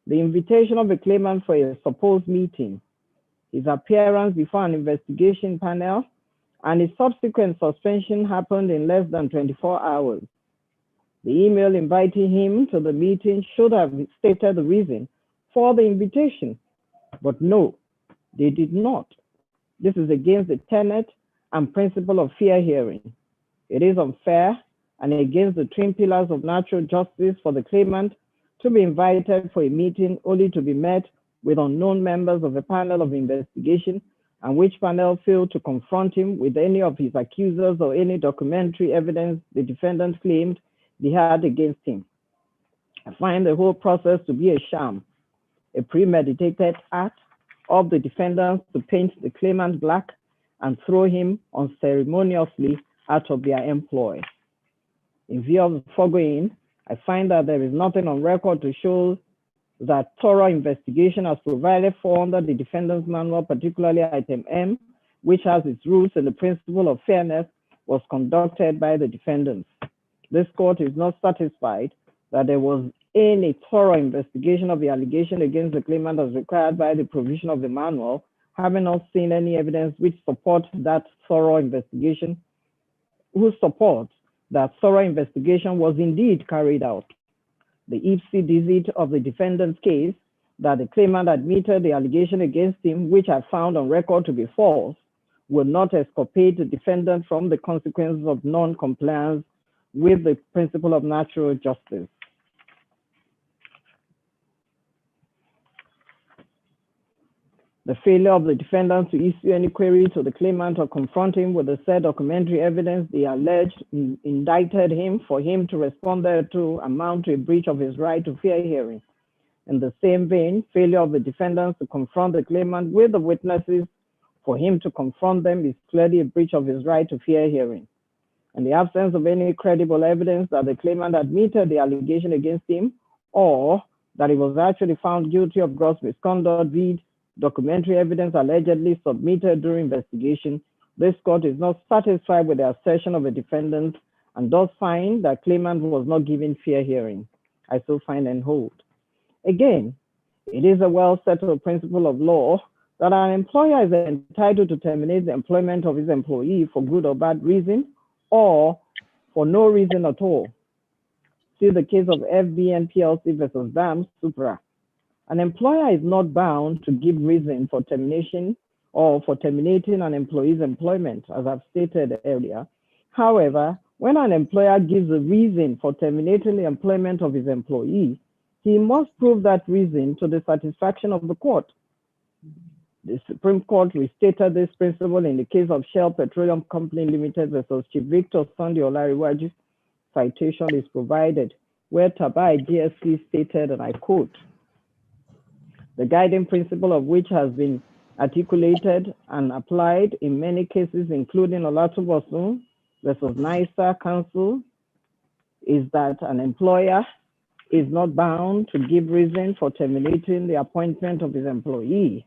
[SPEAKER 1] The invitation of the claimant for a supposed meeting, his appearance before an investigation panel, and his subsequent suspension happened in less than 24 hours. The email inviting him to the meeting should have stated the reason for the invitation, but no, they did not. This is against the tenet and principle of fair hearing. It is unfair and against the twin pillars of natural justice for the claimant to be invited for a meeting only to be met with unknown members of a panel of investigation, and which panel failed to confront him with any of his accusers or any documentary evidence the defendant claimed they had against him. I find the whole process to be a sham, a premeditated act of the defendants to paint the claimant black and throw him unceremoniously out of their employ. In view of the foregoing, I find that there is nothing on record to show that thorough investigation as provided for under the defendant's manual, particularly item M, which has its roots in the principle of fairness, was conducted by the defendants. This court is not satisfied that there was any thorough investigation of the allegation against the claimant as required by the provision of the manual, having not seen any evidence which supports that thorough investigation, who supports that thorough investigation was indeed carried out. The ipsi dixit of the defendant's case that the claimant admitted the allegation against him, which I found on record to be false, will not exculpate the defendant from the consequences of non-compliance with the principle of natural justice. The failure of the defendant to issue any query to the claimant or confront him with the said documentary evidence they alleged indicted him for him to respond thereto amount to a breach of his right to fair hearing. In the same vein, failure of the defendants to confront the claimant with the witnesses for him to confront them is clearly a breach of his right to fair hearing. In the absence of any credible evidence that the claimant admitted the allegation against him or that he was actually found guilty of gross misconduct, viz. Documentary evidence allegedly submitted during investigation, this court is not satisfied with the assertion of a defendant and does find that claimant was not given fair hearing. I so find and hold. Again, it is a well-settled principle of law that an employer is entitled to terminate the employment of his employee for good or bad reason or for no reason at all. See the case of FBN PLC versus DAM Supra. An employer is not bound to give reason for termination or for terminating an employee's employment, as I've stated earlier. However, when an employer gives a reason for terminating the employment of his employee, he must prove that reason to the satisfaction of the court. The Supreme Court restated this principle in the case of Shell Petroleum Company Limited versus Chief Victor Sunday Olariwaju. Citation is provided, where Tabai GSC stated, and I quote, "The guiding principle of which has been articulated and applied in many cases, including Olatubosun versus NISA Council, is that an employer is not bound to give reason for terminating the appointment of his employee.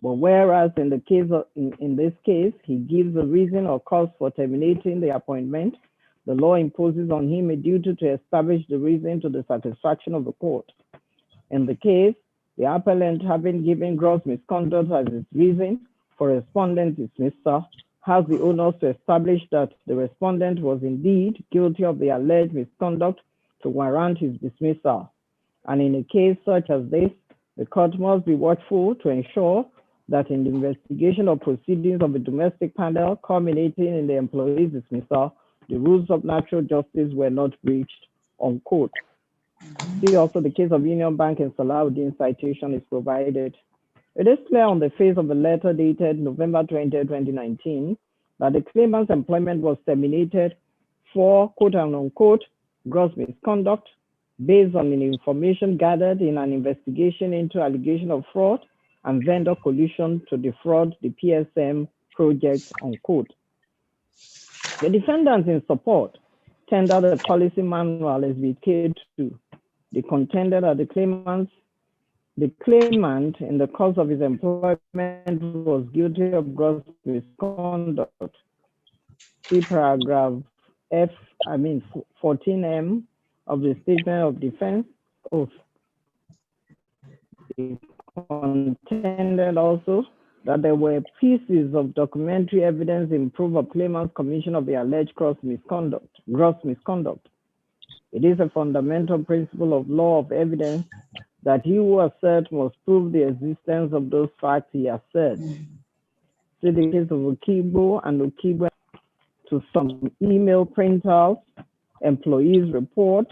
[SPEAKER 1] But whereas in the case of, in this case, he gives a reason or cause for terminating the appointment, the law imposes on him a duty to establish the reason to the satisfaction of the court. In the case, the appellant, having given gross misconduct as his reason for respondent dismissal, has the onus to establish that the respondent was indeed guilty of the alleged misconduct to warrant his dismissal. And in a case such as this, the court must be watchful to ensure that in the investigation or proceedings of a domestic panel culminating in the employee's dismissal, the rules of natural justice were not breached, unquote. See also the case of Union Bank and Salahuddin. Citation is provided. It is clear on the face of the letter dated November 20, 2019, that the claimant's employment was terminated for quote unquote gross misconduct based on the information gathered in an investigation into allegation of fraud and vendor collusion to defraud the PSM project, unquote. The defendants in support tendered a policy manual as we SBK2. They contended that the claimant in the course of his employment was guilty of gross misconduct. See paragraph 14M of the Statement of Defense Oath. They contended also that there were pieces of documentary evidence in proof of claimant's commission of the alleged gross misconduct. It is a fundamental principle of law of evidence that he who asserts must prove the existence of those facts he asserts. See the case of Okibo and Okibo to some email printouts, employees' report,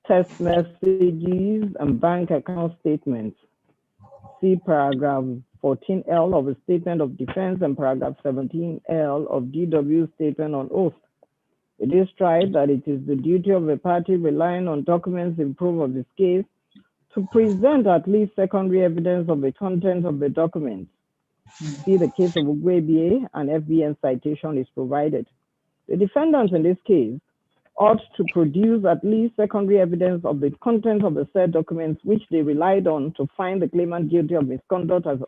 [SPEAKER 1] text messages, and bank account statements. See paragraph 14L of the Statement of Defense and paragraph 17L of DW's Statement on Oath. It is tried that it is the duty of a party relying on documents in proof of this case to present at least secondary evidence of the content of the documents. See the case of Ugwebie, and FBN citation is provided. The defendants in this case ought to produce at least secondary evidence of the content of the said documents which they relied on to find the claimant guilty of misconduct, as,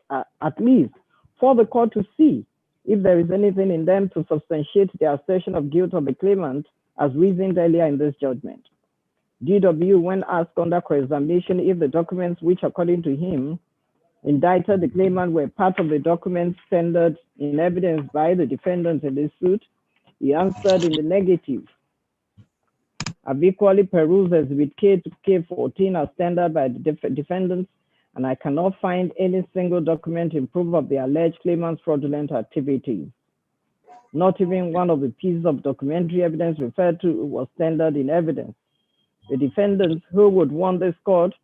[SPEAKER 1] at least for the court to see if there is anything in them to substantiate the assertion of guilt of the claimant as reasoned earlier in this judgment. DW, when asked under cross-examination if the documents which, according to him, indicted the claimant were part of the documents tendered in evidence by the defendants in this suit, he answered in the negative. I've equally perused Exhibit K to K14 as tendered by the defendants, and I cannot find any single document in proof of the alleged claimant's fraudulent activities. Not even one of the pieces of documentary evidence referred to was tendered in evidence. The defendants, who would want this court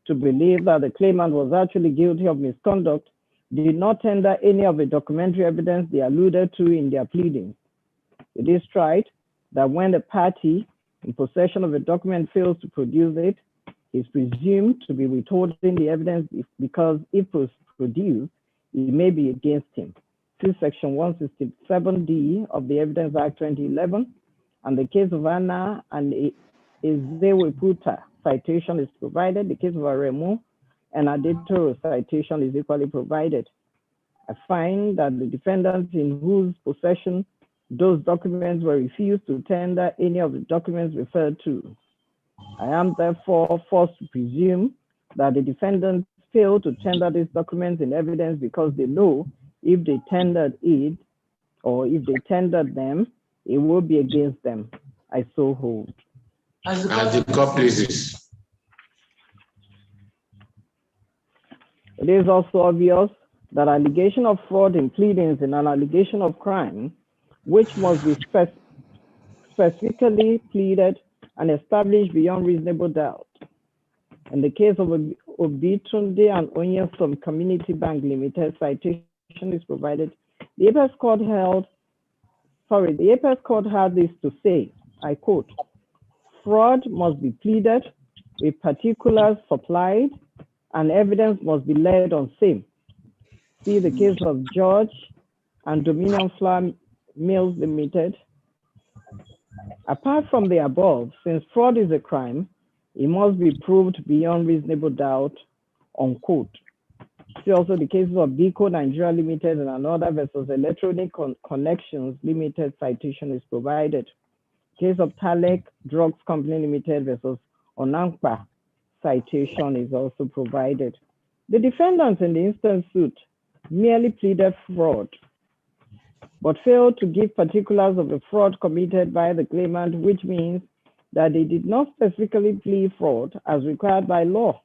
[SPEAKER 1] to believe that the claimant was actually guilty of misconduct, did not tender any of the documentary evidence they alluded to in their pleadings. It is tried that when the party in possession of a document fails to produce it, is presumed to be withholding the evidence because if produced, it may be against him. See Section 167D of the Evidence Act 2011, and the case of Anna and Ezeweputa citation is provided. The case of Aremu and Adetoro citation is equally provided. I find that the defendants in whose possession those documents were refused to tender any of the documents referred to. I am therefore forced to presume that the defendants failed to tender these documents in evidence because they know if they tendered it or if they tendered them, it will be against them. I so hold.
[SPEAKER 4] As the court pleases.
[SPEAKER 1] It is also obvious that allegation of fraud in pleadings is an allegation of crime, which must be specifically pleaded and established beyond reasonable doubt. In the case of Obitunde and Onyesom Community Bank Limited, citation is provided. The Apex Court had this to say, I quote, fraud must be pleaded with particulars supplied and evidence must be laid on same. See the case of George and Dominion Flour Mills Limited. Apart from the above, since fraud is a crime, it must be proved beyond reasonable doubt, unquote. See also the cases of Biko Nigeria Limited and another versus Electronic Connections Limited, citation is provided. Case of Talek Drugs Company Limited versus Onankpa, citation is also provided. The defendants in the instant suit merely pleaded fraud, but failed to give particulars of the fraud committed by the claimant, which means that they did not specifically plead fraud as required by law.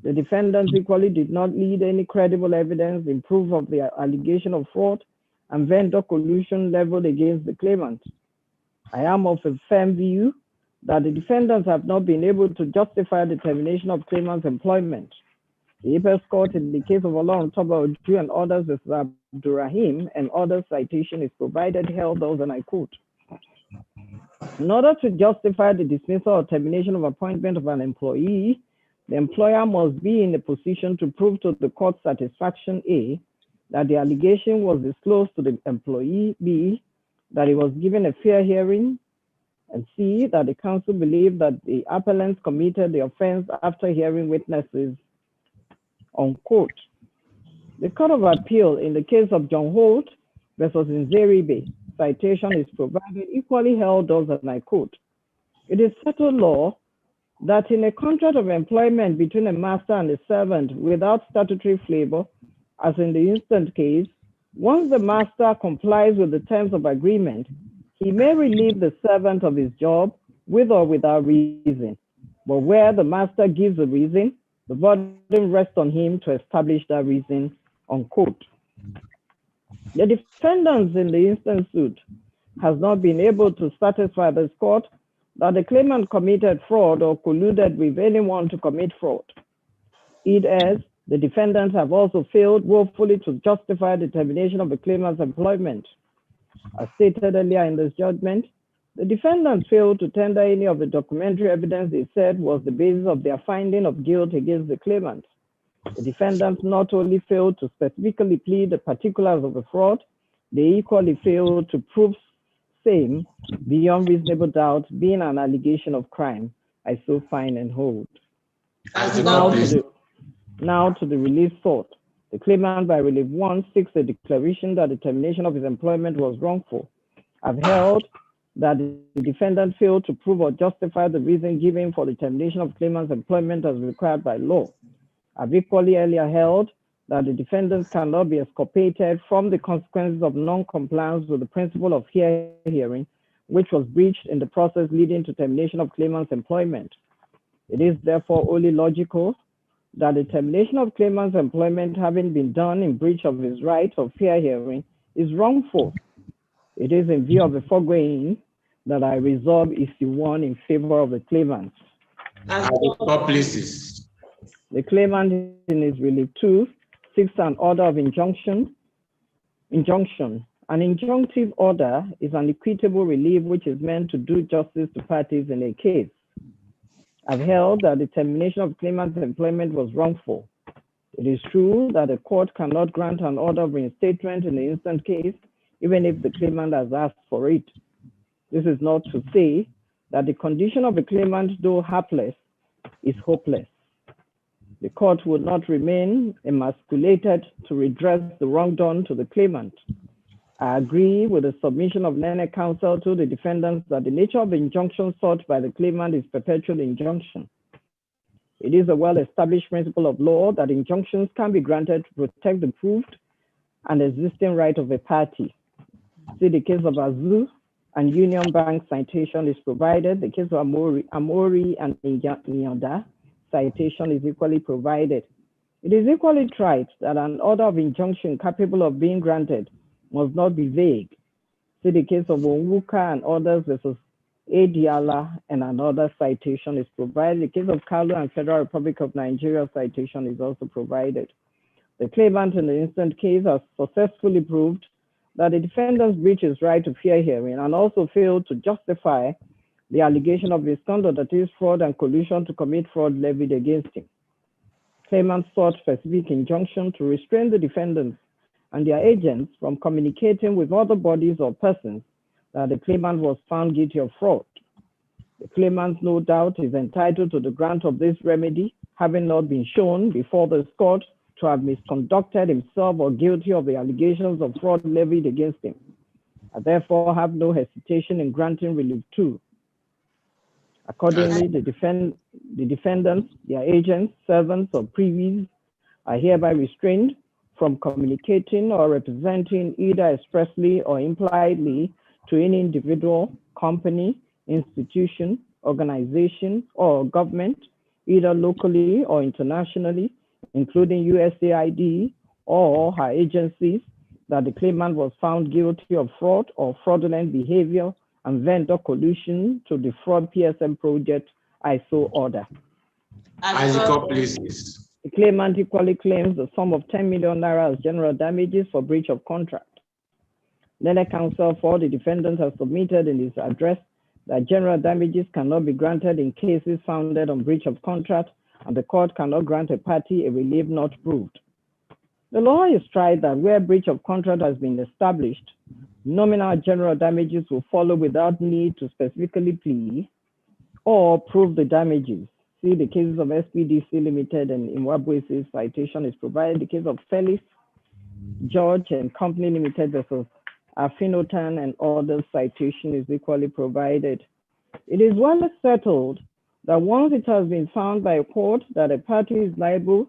[SPEAKER 1] The defendants equally did not lead any credible evidence in proof of the allegation of fraud and vendor collusion leveled against the claimant. I am of a firm view that the defendants have not been able to justify the termination of claimant's employment. The Apex Court in the case of Allah Toba Oju and others with Abdurrahim and other citation is provided held those, and I quote, in order to justify the dismissal or termination of appointment of an employee, the employer must be in a position to prove to the court's satisfaction A, that the allegation was disclosed to the employee, B, that it was given a fair hearing, and C, that the counsel believed that the appellants committed the offense after hearing witnesses, unquote. The Court of Appeal in the case of John Holt versus Nzeribe, citation is provided, equally held those, and I quote, it is settled law that in a contract of employment between a master and a servant without statutory flavor, as in the instant case, once the master complies with the terms of agreement, he may relieve the servant of his job with or without reason. But where the master gives a reason, the burden rests on him to establish that reason, unquote. The defendants in the instant suit has not been able to satisfy this court that the claimant committed fraud or colluded with anyone to commit fraud. It is, the defendants have also failed woefully to justify the termination of the claimant's employment. As stated earlier in this judgment, the defendants failed to tender any of the documentary evidence they said was the basis of their finding of guilt against the claimant. The defendants not only failed to specifically plead the particulars of the fraud, they equally failed to prove same beyond reasonable doubt being an allegation of crime. I so find and hold. Now to the relief sought. The claimant by relief 1 seeks a declaration that the termination of his employment was wrongful. I've held that the defendant failed to prove or justify the reason given for the termination of claimant's employment as required by law. I've equally earlier held that the defendants cannot be exculpated from the consequences of non-compliance with the principle of fair hearing, which was breached in the process leading to termination of claimant's employment. It is therefore only logical that the termination of claimant's employment having been done in breach of his right of fair hearing is wrongful. It is in view of the foregoing that I resolve issue 1 in favor of the claimant. The claimant in his relief 2 seeks an order of injunction. An injunctive order is an equitable relief which is meant to do justice to parties in a case. I've held that the termination of claimant's employment was wrongful. It is true that a court cannot grant an order of reinstatement in the instant case, even if the claimant has asked for it. This is not to say that the condition of the claimant, though hapless, is hopeless. The court would not remain emasculated to redress the wrong done to the claimant. I agree with the submission of learned counsel to the defendants that the nature of the injunction sought by the claimant is perpetual injunction. It is a well-established principle of law that injunctions can be granted to protect the proved and existing right of a party. See the case of Azu and Union Bank citation is provided. The case of Amori and Inyanda citation is equally provided. It is equally trite that an order of injunction capable of being granted must not be vague. See the case of Onwuka and others versus Adiala and another citation is provided. The case of Kalu and Federal Republic of Nigeria citation is also provided. The claimant in the instant case has successfully proved that the defendant's breach his right to fair hearing and also failed to justify the allegation of misconduct, that is fraud and collusion to commit fraud levied against him. Claimant sought specific injunction to restrain the defendants and their agents from communicating with other bodies or persons that the claimant was found guilty of fraud. The claimant, no doubt, is entitled to the grant of this remedy, having not been shown before this court to have misconducted himself or guilty of the allegations of fraud levied against him. I therefore have no hesitation in granting relief too. Accordingly, the defendants, their agents, servants, or privys are hereby restrained from communicating or representing either expressly or impliedly to any individual, company, institution, organization, or government, either locally or internationally, including USAID or her agencies, that the claimant was found guilty of fraud or fraudulent behavior and vendor collusion to defraud PSM project ISO order.
[SPEAKER 4] As the court pleases.
[SPEAKER 1] The claimant equally claims the sum of 10 million naira as general damages for breach of contract. Legal counsel for the defendant has submitted in his address that general damages cannot be granted in cases founded on breach of contract, and the court cannot grant a party a relief not proved. The law is tried that where breach of contract has been established, nominal general damages will follow without need to specifically plead or prove the damages. See the cases of SPDC Limited and Imwabwe's citation is provided. The case of Felix, George and Company Limited versus Afinotan and others citation is equally provided. It is well settled that once it has been found by a court that a party is liable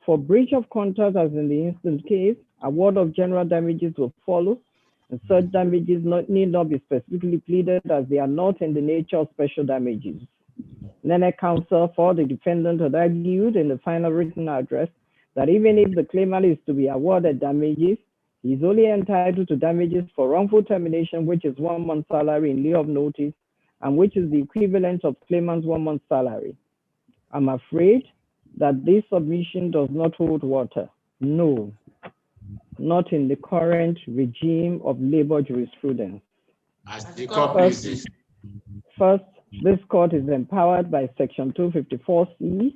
[SPEAKER 1] for breach of contract, as in the instant case, award of general damages will follow, and such damages need not be specifically pleaded as they are not in the nature of special damages. Legal counsel for the defendant had argued in the final written address that even if the claimant is to be awarded damages, he is only entitled to damages for wrongful termination, which is 1 month's salary in lieu of notice, and which is the equivalent of claimant's 1 month's salary. I'm afraid that this submission does not hold water. No, not in the current regime of labor jurisprudence.
[SPEAKER 4] As the court pleases.
[SPEAKER 1] First, this court is empowered by Section 254C,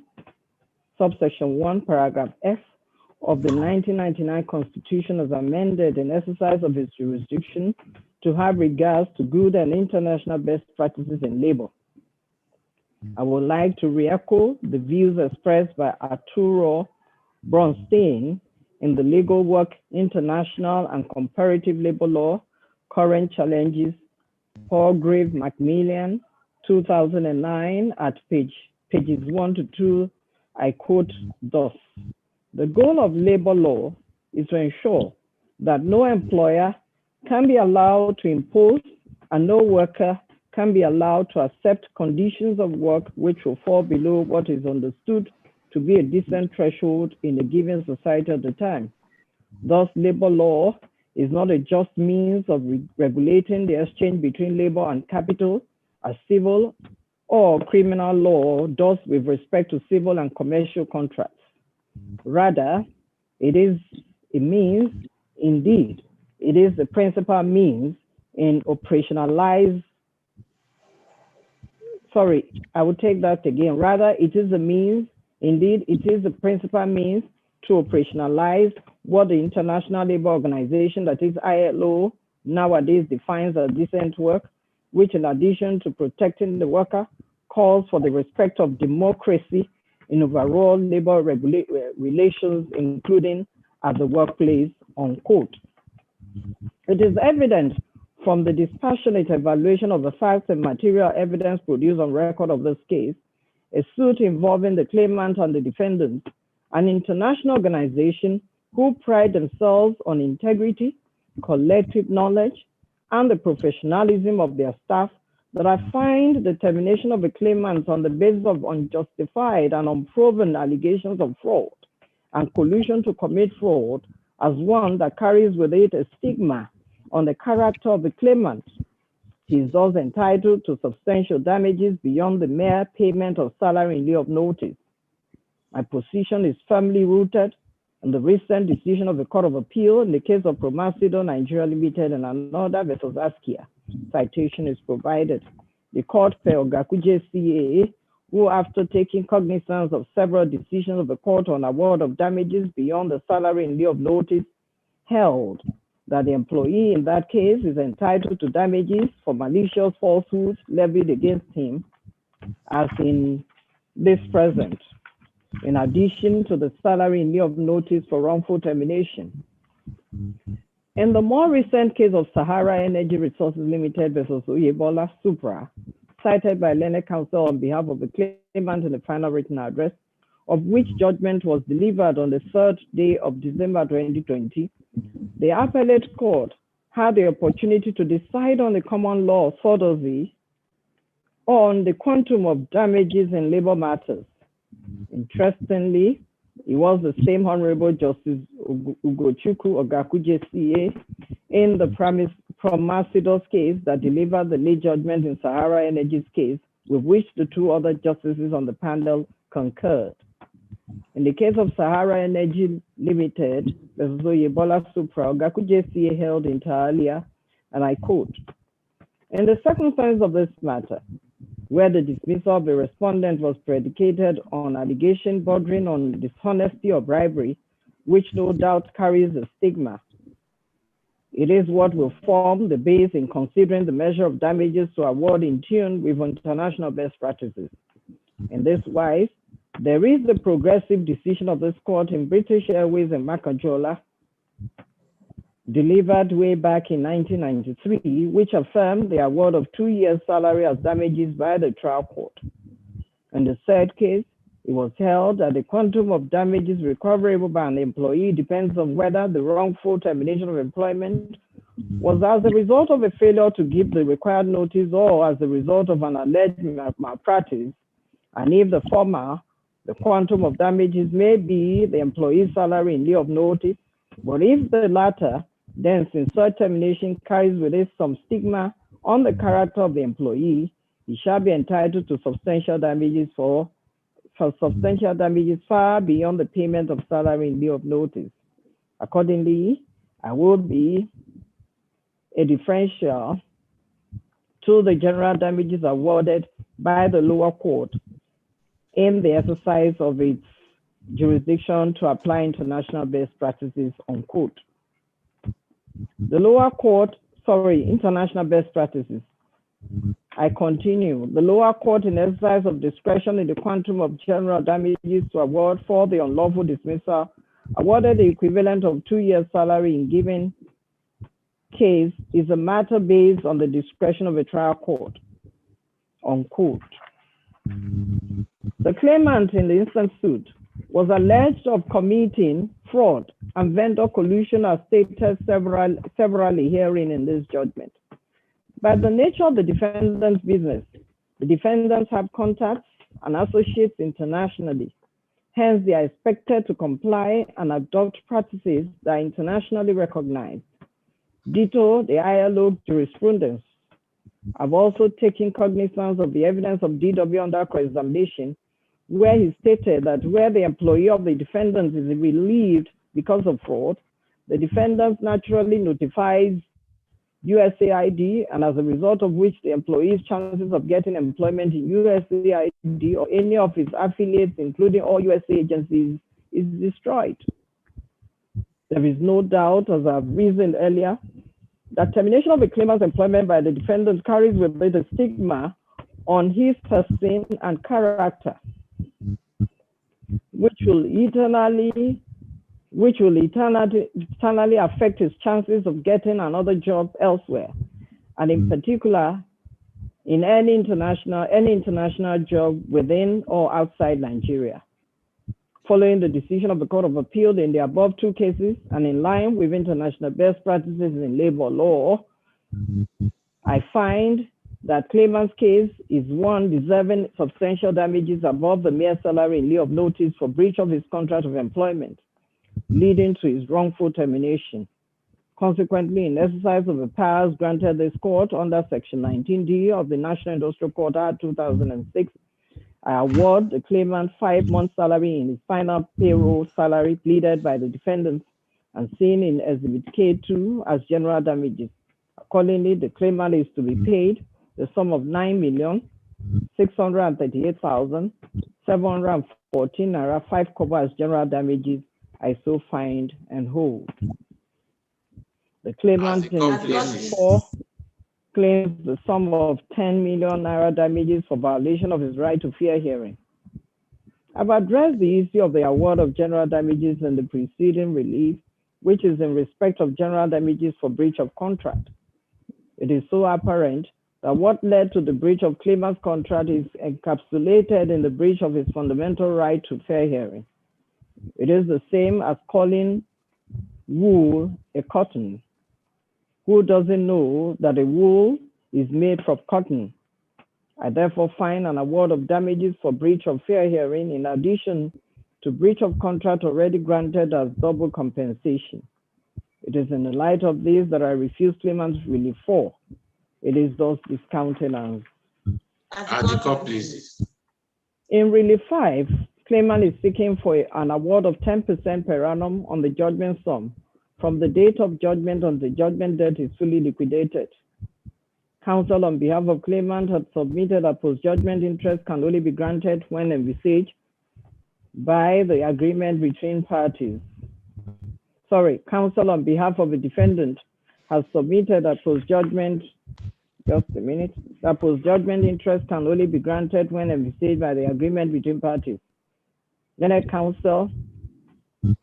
[SPEAKER 1] subsection 1, paragraph F of the 1999 Constitution as amended in exercise of its jurisdiction to have regards to good and international best practices in labor. I would like to re-echo the views expressed by Arturo Bronstein in the Legal Work International and Comparative Labor Law, Current Challenges, Palgrave Macmillan, 2009, at pages 1 to 2, I quote thus: the goal of labor law is to ensure that no employer can be allowed to impose and no worker can be allowed to accept conditions of work which will fall below what is understood to be a decent threshold in a given society at the time. Thus, labor law is not a just means of regulating the exchange between labor and capital as civil or criminal law does with respect to civil and commercial contracts. Rather, it is a means, indeed, it is the principal means in operationalize. Sorry, I will take that again. Rather, it is a means, indeed, it is the principal means to operationalize what the International Labour Organization, that is ILO, nowadays defines as decent work, which in addition to protecting the worker, calls for the respect of democracy in overall labor relations, including at the workplace, unquote. It is evident from the dispassionate evaluation of the facts and material evidence produced on record of this case, a suit involving the claimant and the defendant, an international organization who pride themselves on integrity, collective knowledge, and the professionalism of their staff, that I find the termination of a claimant on the basis of unjustified and unproven allegations of fraud and collusion to commit fraud as one that carries with it a stigma on the character of the claimant. He is thus entitled to substantial damages beyond the mere payment of salary in lieu of notice. My position is firmly rooted in the recent decision of the Court of Appeal in the case of Promacedo Nigeria Limited and another versus Askia. Citation is provided. The court per Ogakuje CA, who after taking cognizance of several decisions of the court on award of damages beyond the salary in lieu of notice, held that the employee in that case is entitled to damages for malicious falsehoods levied against him, as in this present, in addition to the salary in lieu of notice for wrongful termination. In the more recent case of Sahara Energy Resources Limited versus Oyebola Supra, cited by Learned Counsel on behalf of the claimant in the final written address, of which judgment was delivered on the 3rd day of December 2020, the appellate court had the opportunity to decide on the common law authority on the quantum of damages in labor matters. Interestingly, it was the same Honorable Justice Ugochukwu Ogakuje CA in the Promacedo's case that delivered the late judgment in Sahara Energy's case, with which the two other justices on the panel concurred. In the case of Sahara Energy Limited versus Oyebola Supra, Ogakuje CA held inter alia, and I quote, "In the circumstance of this matter, where the dismissal of the respondent was predicated on allegation bordering on dishonesty or bribery, which no doubt carries a stigma, it is what will form the base in considering the measure of damages to award in tune with international best practices. In this wise, there is the progressive decision of this court in British Airways and Makajola, delivered way back in 1993, which affirmed the award of 2 years' salary as damages by the trial court. In the third case, it was held that the quantum of damages recoverable by an employee depends on whether the wrongful termination of employment was as a result of a failure to give the required notice or as a result of an alleged malpractice, and if the former, the quantum of damages may be the employee's salary in lieu of notice, but if the latter, then since such termination carries with it some stigma on the character of the employee, he shall be entitled to substantial damages for substantial damages far beyond the payment of salary in lieu of notice. Accordingly, I would be a differential to the general damages awarded by the lower court in the exercise of its jurisdiction to apply international best practices, unquote. The lower court, international best practices. I continue. The lower court, in exercise of discretion in the quantum of general damages to award for the unlawful dismissal, awarded the equivalent of 2 years' salary in given case is a matter based on the discretion of a trial court, unquote. The claimant in the instant suit was alleged of committing fraud and vendor collusion as stated severally herein in this judgment. By the nature of the defendant's business, the defendants have contacts and associates internationally. Hence, they are expected to comply and adopt practices that are internationally recognized. Ditto, the ILO jurisprudence. I've also taken cognizance of the evidence of DW under cross-examination, where he stated that where the employee of the defendant is relieved because of fraud, the defendant naturally notifies USAID, and as a result of which the employee's chances of getting employment in USAID or any of its affiliates, including all USA agencies, is destroyed. There is no doubt, as I've reasoned earlier, that termination of a claimant's employment by the defendant carries with it a stigma on his person and character, which will eternally affect his chances of getting another job elsewhere, and in particular, in any international job within or outside Nigeria. Following the decision of the Court of Appeal in the above two cases and in line with international best practices in labor law, I find that claimant's case is one deserving substantial damages above the mere salary in lieu of notice for breach of his contract of employment, leading to his wrongful termination. Consequently, in exercise of the powers granted this court under Section 19D of the National Industrial Code Act 2006, I award the claimant 5 months' salary in his final payroll salary pleaded by the defendants and seen in Exhibit K2 as general damages. Accordingly, the claimant is to be paid the sum of 9,638,714 naira 5 kobo as general damages. I so find and hold. The claimant in Case 4 claims the sum of 10 million naira damages for violation of his right to fair hearing. I've addressed the issue of the award of general damages in the preceding relief, which is in respect of general damages for breach of contract. It is so apparent that what led to the breach of claimant's contract is encapsulated in the breach of his fundamental right to fair hearing. It is the same as calling wool a cotton. Who doesn't know that a wool is made from cotton? I therefore find an award of damages for breach of fair hearing in addition to breach of contract already granted as double compensation. It is in the light of this that I refuse claimant's relief 4. It is thus discounted as.
[SPEAKER 4] Please.
[SPEAKER 1] In relief 5, claimant is seeking for an award of 10% per annum on the judgment sum from the date of judgment until the judgment debt is fully liquidated. Counsel on behalf of claimant had submitted that post-judgment interest can only be granted when envisaged by the agreement between parties. Counsel on behalf of the defendant has submitted that post-judgment interest can only be granted when envisaged by the agreement between parties. Learned counsel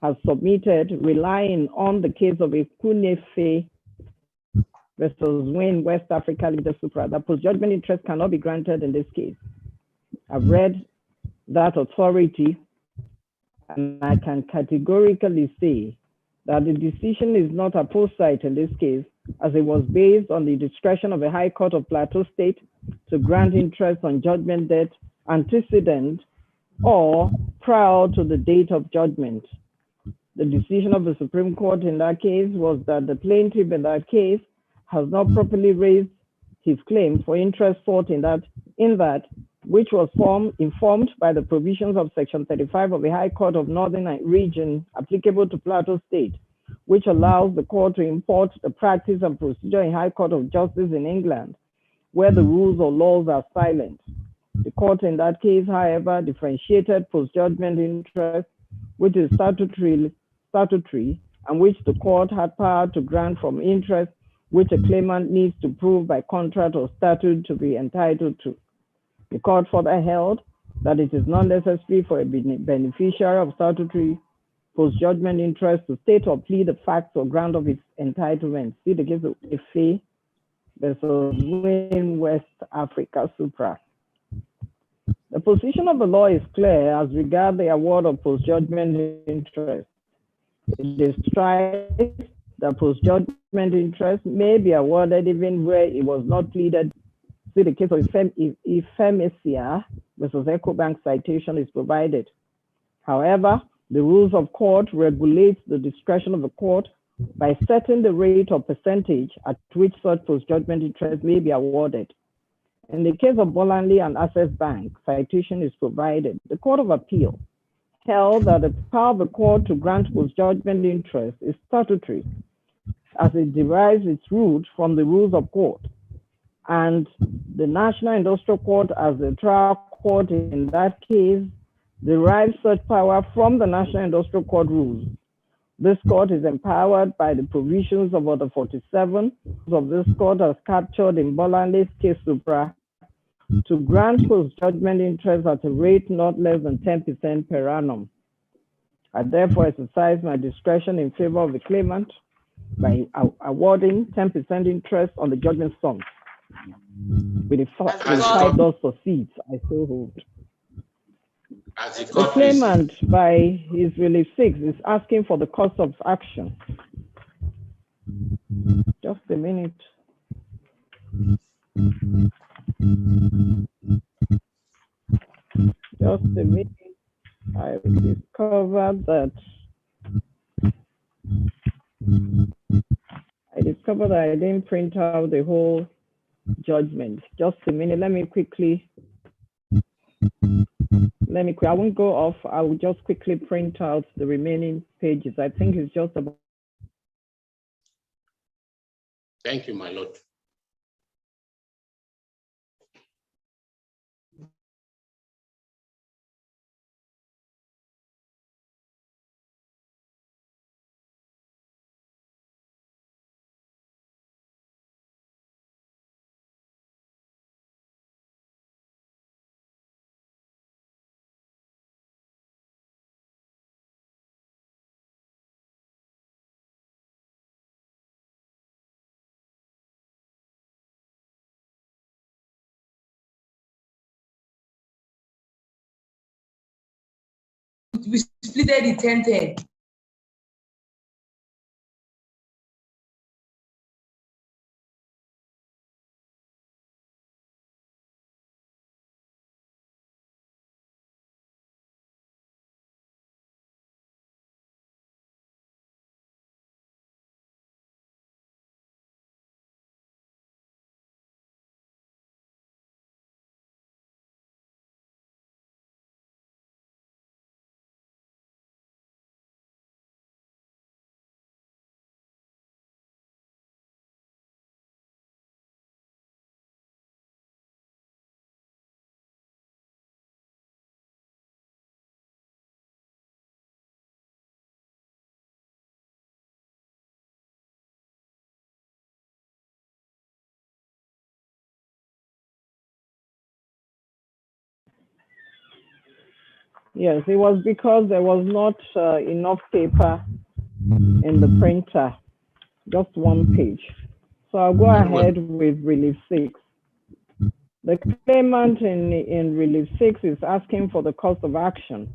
[SPEAKER 1] has submitted, relying on the case of Ekunefe versus Wayne West Africa Limited Supra, that post-judgment interest cannot be granted in this case. I've read that authority, and I can categorically say that the decision is not apposite in this case, as it was based on the discretion of the High Court of Plateau State to grant interest on judgment debt antecedent or prior to the date of judgment. The decision of the Supreme Court in that case was that the plaintiff in that case has not properly raised his claim for interest sought in that which was informed by the provisions of Section 35 of the High Court of Northern Region applicable to Plateau State, which allows the court to import the practice and procedure in High Court of Justice in England, where the rules or laws are silent. The court in that case, however, differentiated post-judgment interest, which is statutory, and which the court had power to grant from interest which a claimant needs to prove by contract or statute to be entitled to. The court further held that it is not necessary for a beneficiary of statutory post-judgment interest to state or plead the facts or ground of its entitlement. See the case of Efe versus Wayne West Africa Supra. The position of the law is clear as regards the award of post-judgment interest. It is stressed that post-judgment interest may be awarded even where it was not pleaded. See the case of Ifemesia versus EcoBank citation is provided. However, the rules of court regulate the discretion of the court by setting the rate or percentage at which such post-judgment interest may be awarded. In the case of Bolanley and Access Bank, citation is provided. The Court of Appeal held that the power of the court to grant post-judgment interest is statutory, as it derives its root from the rules of court. And the National Industrial Court, as the trial court in that case, derives such power from the National Industrial Court rules. This court is empowered by the provisions of Order 47 of this court as captured in Bolanley's case supra to grant post-judgment interest at a rate not less than 10% per annum. I therefore exercise my discretion in favor of the claimant by awarding 10% interest on the judgment sum With the
[SPEAKER 4] As
[SPEAKER 1] side
[SPEAKER 4] a
[SPEAKER 1] does succeeds, I so hold.
[SPEAKER 4] As a
[SPEAKER 1] The
[SPEAKER 4] court, please.
[SPEAKER 1] claimant, by his relief 6, is asking for the course of action. Just a minute. Just a minute. I discovered that I didn't print out the whole judgment. Just a minute. Let me quickly. I won't go off. I will just quickly print out the remaining pages. I think it's just about.
[SPEAKER 4] Thank you, my lord.
[SPEAKER 9] We split the 10-10.
[SPEAKER 1] Yes, it was because there was not enough paper in the printer, just one page. So I'll go ahead with relief 6. The claimant in relief 6 is asking for the course of action.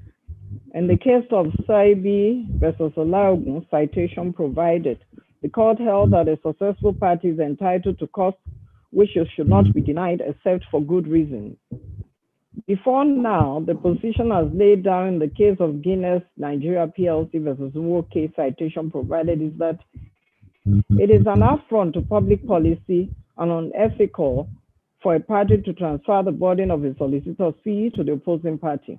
[SPEAKER 1] In the case of Saibi versus Olaogun, citation provided, the court held that a successful party is entitled to costs which should not be denied except for good reason. Before now, the position as laid down in the case of Guinness Nigeria PLC versus Woke citation provided is that it is an affront to public policy and unethical for a party to transfer the burden of a solicitor's fee to the opposing party.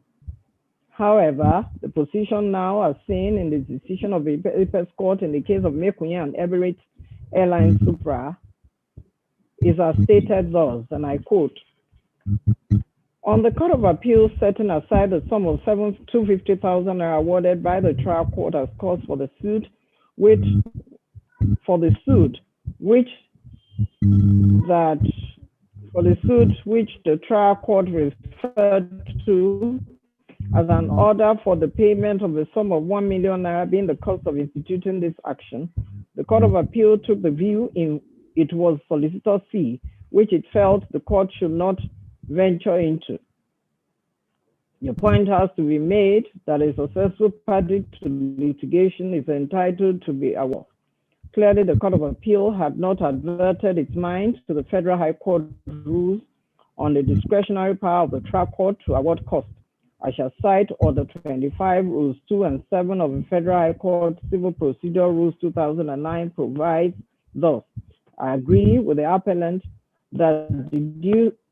[SPEAKER 1] However, the position now, as seen in the decision of the Apex Court in the case of Mekunya and Emirates Airlines Supra, is as stated thus, and I quote, on the Court of Appeal setting aside the sum of 250,000 are awarded by the trial court as cost for the suit, which the trial court referred to as an order for the payment of the sum of 1 million naira being the cost of instituting this action, the Court of Appeal took the view it was solicitor's fee, which it felt the court should not venture into. The point has to be made that a successful party to litigation is entitled to be awarded. Clearly, the Court of Appeal had not adverted its mind to the Federal High Court rules on the discretionary power of the trial court to award costs. I shall cite Order 25, Rules 2 and 7 of the Federal High Court Civil Procedure Rules 2009 provides thus. I agree with the appellant that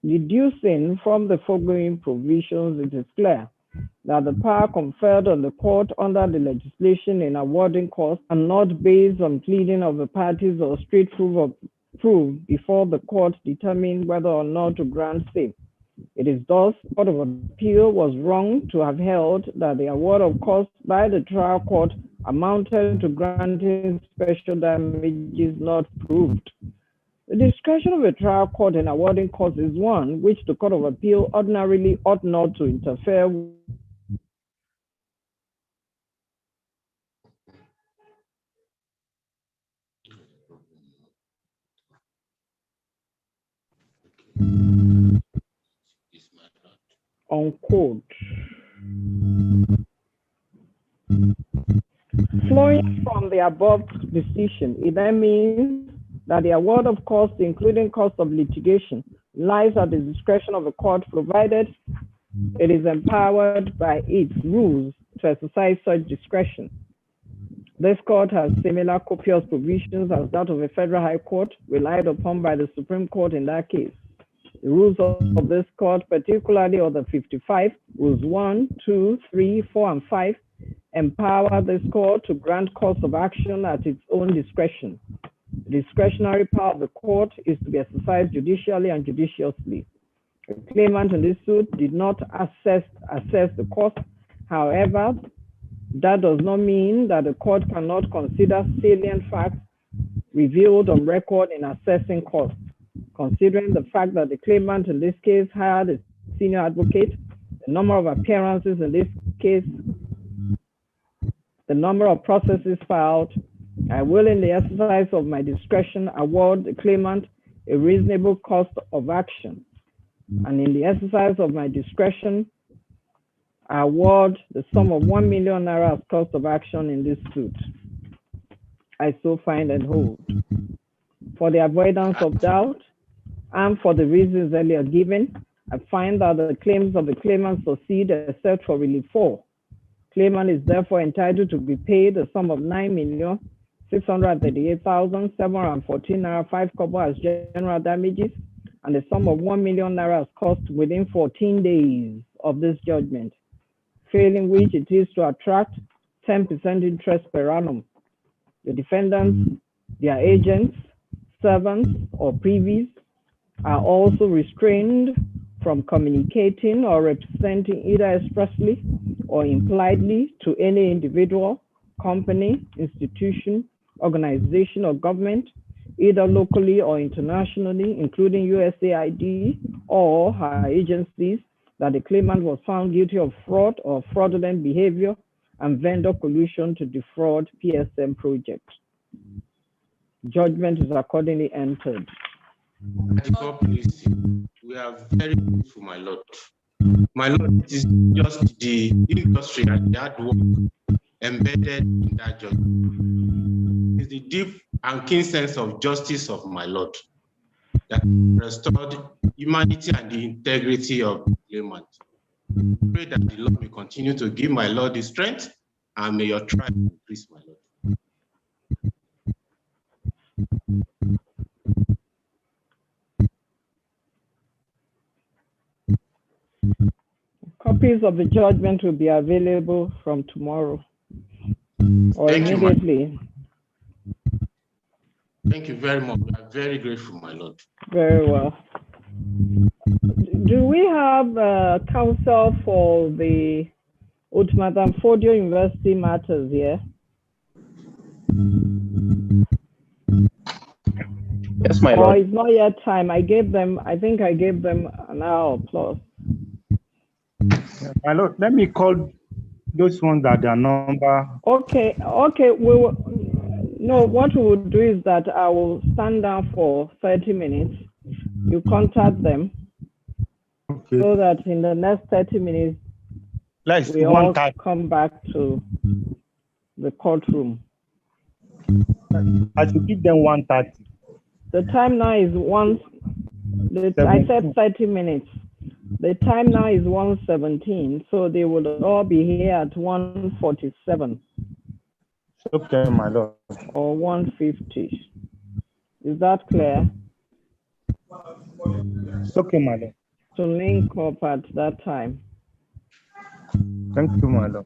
[SPEAKER 1] deducing from the foregoing provisions, it is clear that the power conferred on the court under the legislation in awarding costs are not based on pleading of the parties or straight proof before the court determine whether or not to grant stay. It is thus, Court of Appeal was wrong to have held that the award of costs by the trial court amounted to granting special damages not proved. The discretion of a trial court in awarding costs is one which the Court of Appeal ordinarily ought not to interfere with. unquote. Flowing from the above decision, it then means that the award of costs, including cost of litigation, lies at the discretion of the court, provided it is empowered by its rules to exercise such discretion. This court has similar copious provisions as that of a federal high court relied upon by the Supreme Court in that case. The rules of this court, particularly Order 55, Rules 1, 2, 3, 4, and 5, empower this court to grant course of action at its own discretion. The discretionary power of the court is to be exercised judicially and judiciously. The claimant in this suit did not assess the cost. However, that does not mean that the court cannot consider salient facts revealed on record in assessing costs. Considering the fact that the claimant in this case hired a senior advocate, the number of appearances in this case, the number of processes filed, I will, in the exercise of my discretion, award the claimant a reasonable cost of action. And in the exercise of my discretion, I award the sum of 1 million naira as cost of action in this suit. I so find and hold. For the avoidance of doubt and for the reasons earlier given, I find that the claims of the claimant succeed except for relief 4. Claimant is therefore entitled to be paid a sum of 9,638,714 naira 5 kobo as general damages and a sum of 1 million naira as cost within 14 days of this judgment, failing which it is to attract 10% interest per annum. The defendants, their agents, servants, or privies are also restrained from communicating or representing either expressly or impliedly to any individual, company, institution, organization, or government, either locally or internationally, including USAID or her agencies, that the claimant was found guilty of fraud or fraudulent behavior and vendor collusion to defraud PSM project. Judgment is accordingly entered.
[SPEAKER 4] God bless you. We are very grateful, my Lord. My Lord, it is just the industry and the hard work embedded in that judgment. It's the deep and keen sense of justice of my Lord that restored humanity and the integrity of the claimant. Pray that the Lord may continue to give my Lord the strength, and may your trial increase, my Lord.
[SPEAKER 1] Copies of the judgment will be available from tomorrow or immediately.
[SPEAKER 4] Thank you very much. We are very grateful, my Lord.
[SPEAKER 1] Very well. Do we have counsel for the Ultimatum Fodio University matters here?
[SPEAKER 10] Yes, my Lord.
[SPEAKER 1] It's not yet time. I think I gave them an hour plus.
[SPEAKER 2] My Lord, let me call those ones that their number.
[SPEAKER 1] Okay. What we will do is that I will stand down for 30 minutes. You contact them. Okay. So that in the next 30 minutes, we all come back to the courtroom.
[SPEAKER 2] I should give them 1:30.
[SPEAKER 1] The time now is I said 30 minutes. The time now is 1:17, so they will all be here at 1:47.
[SPEAKER 2] Okay, my Lord.
[SPEAKER 1] Or 1:50. Is that clear?
[SPEAKER 2] Okay, my Lord.
[SPEAKER 1] To link up at that time.
[SPEAKER 2] Thank you, my Lord.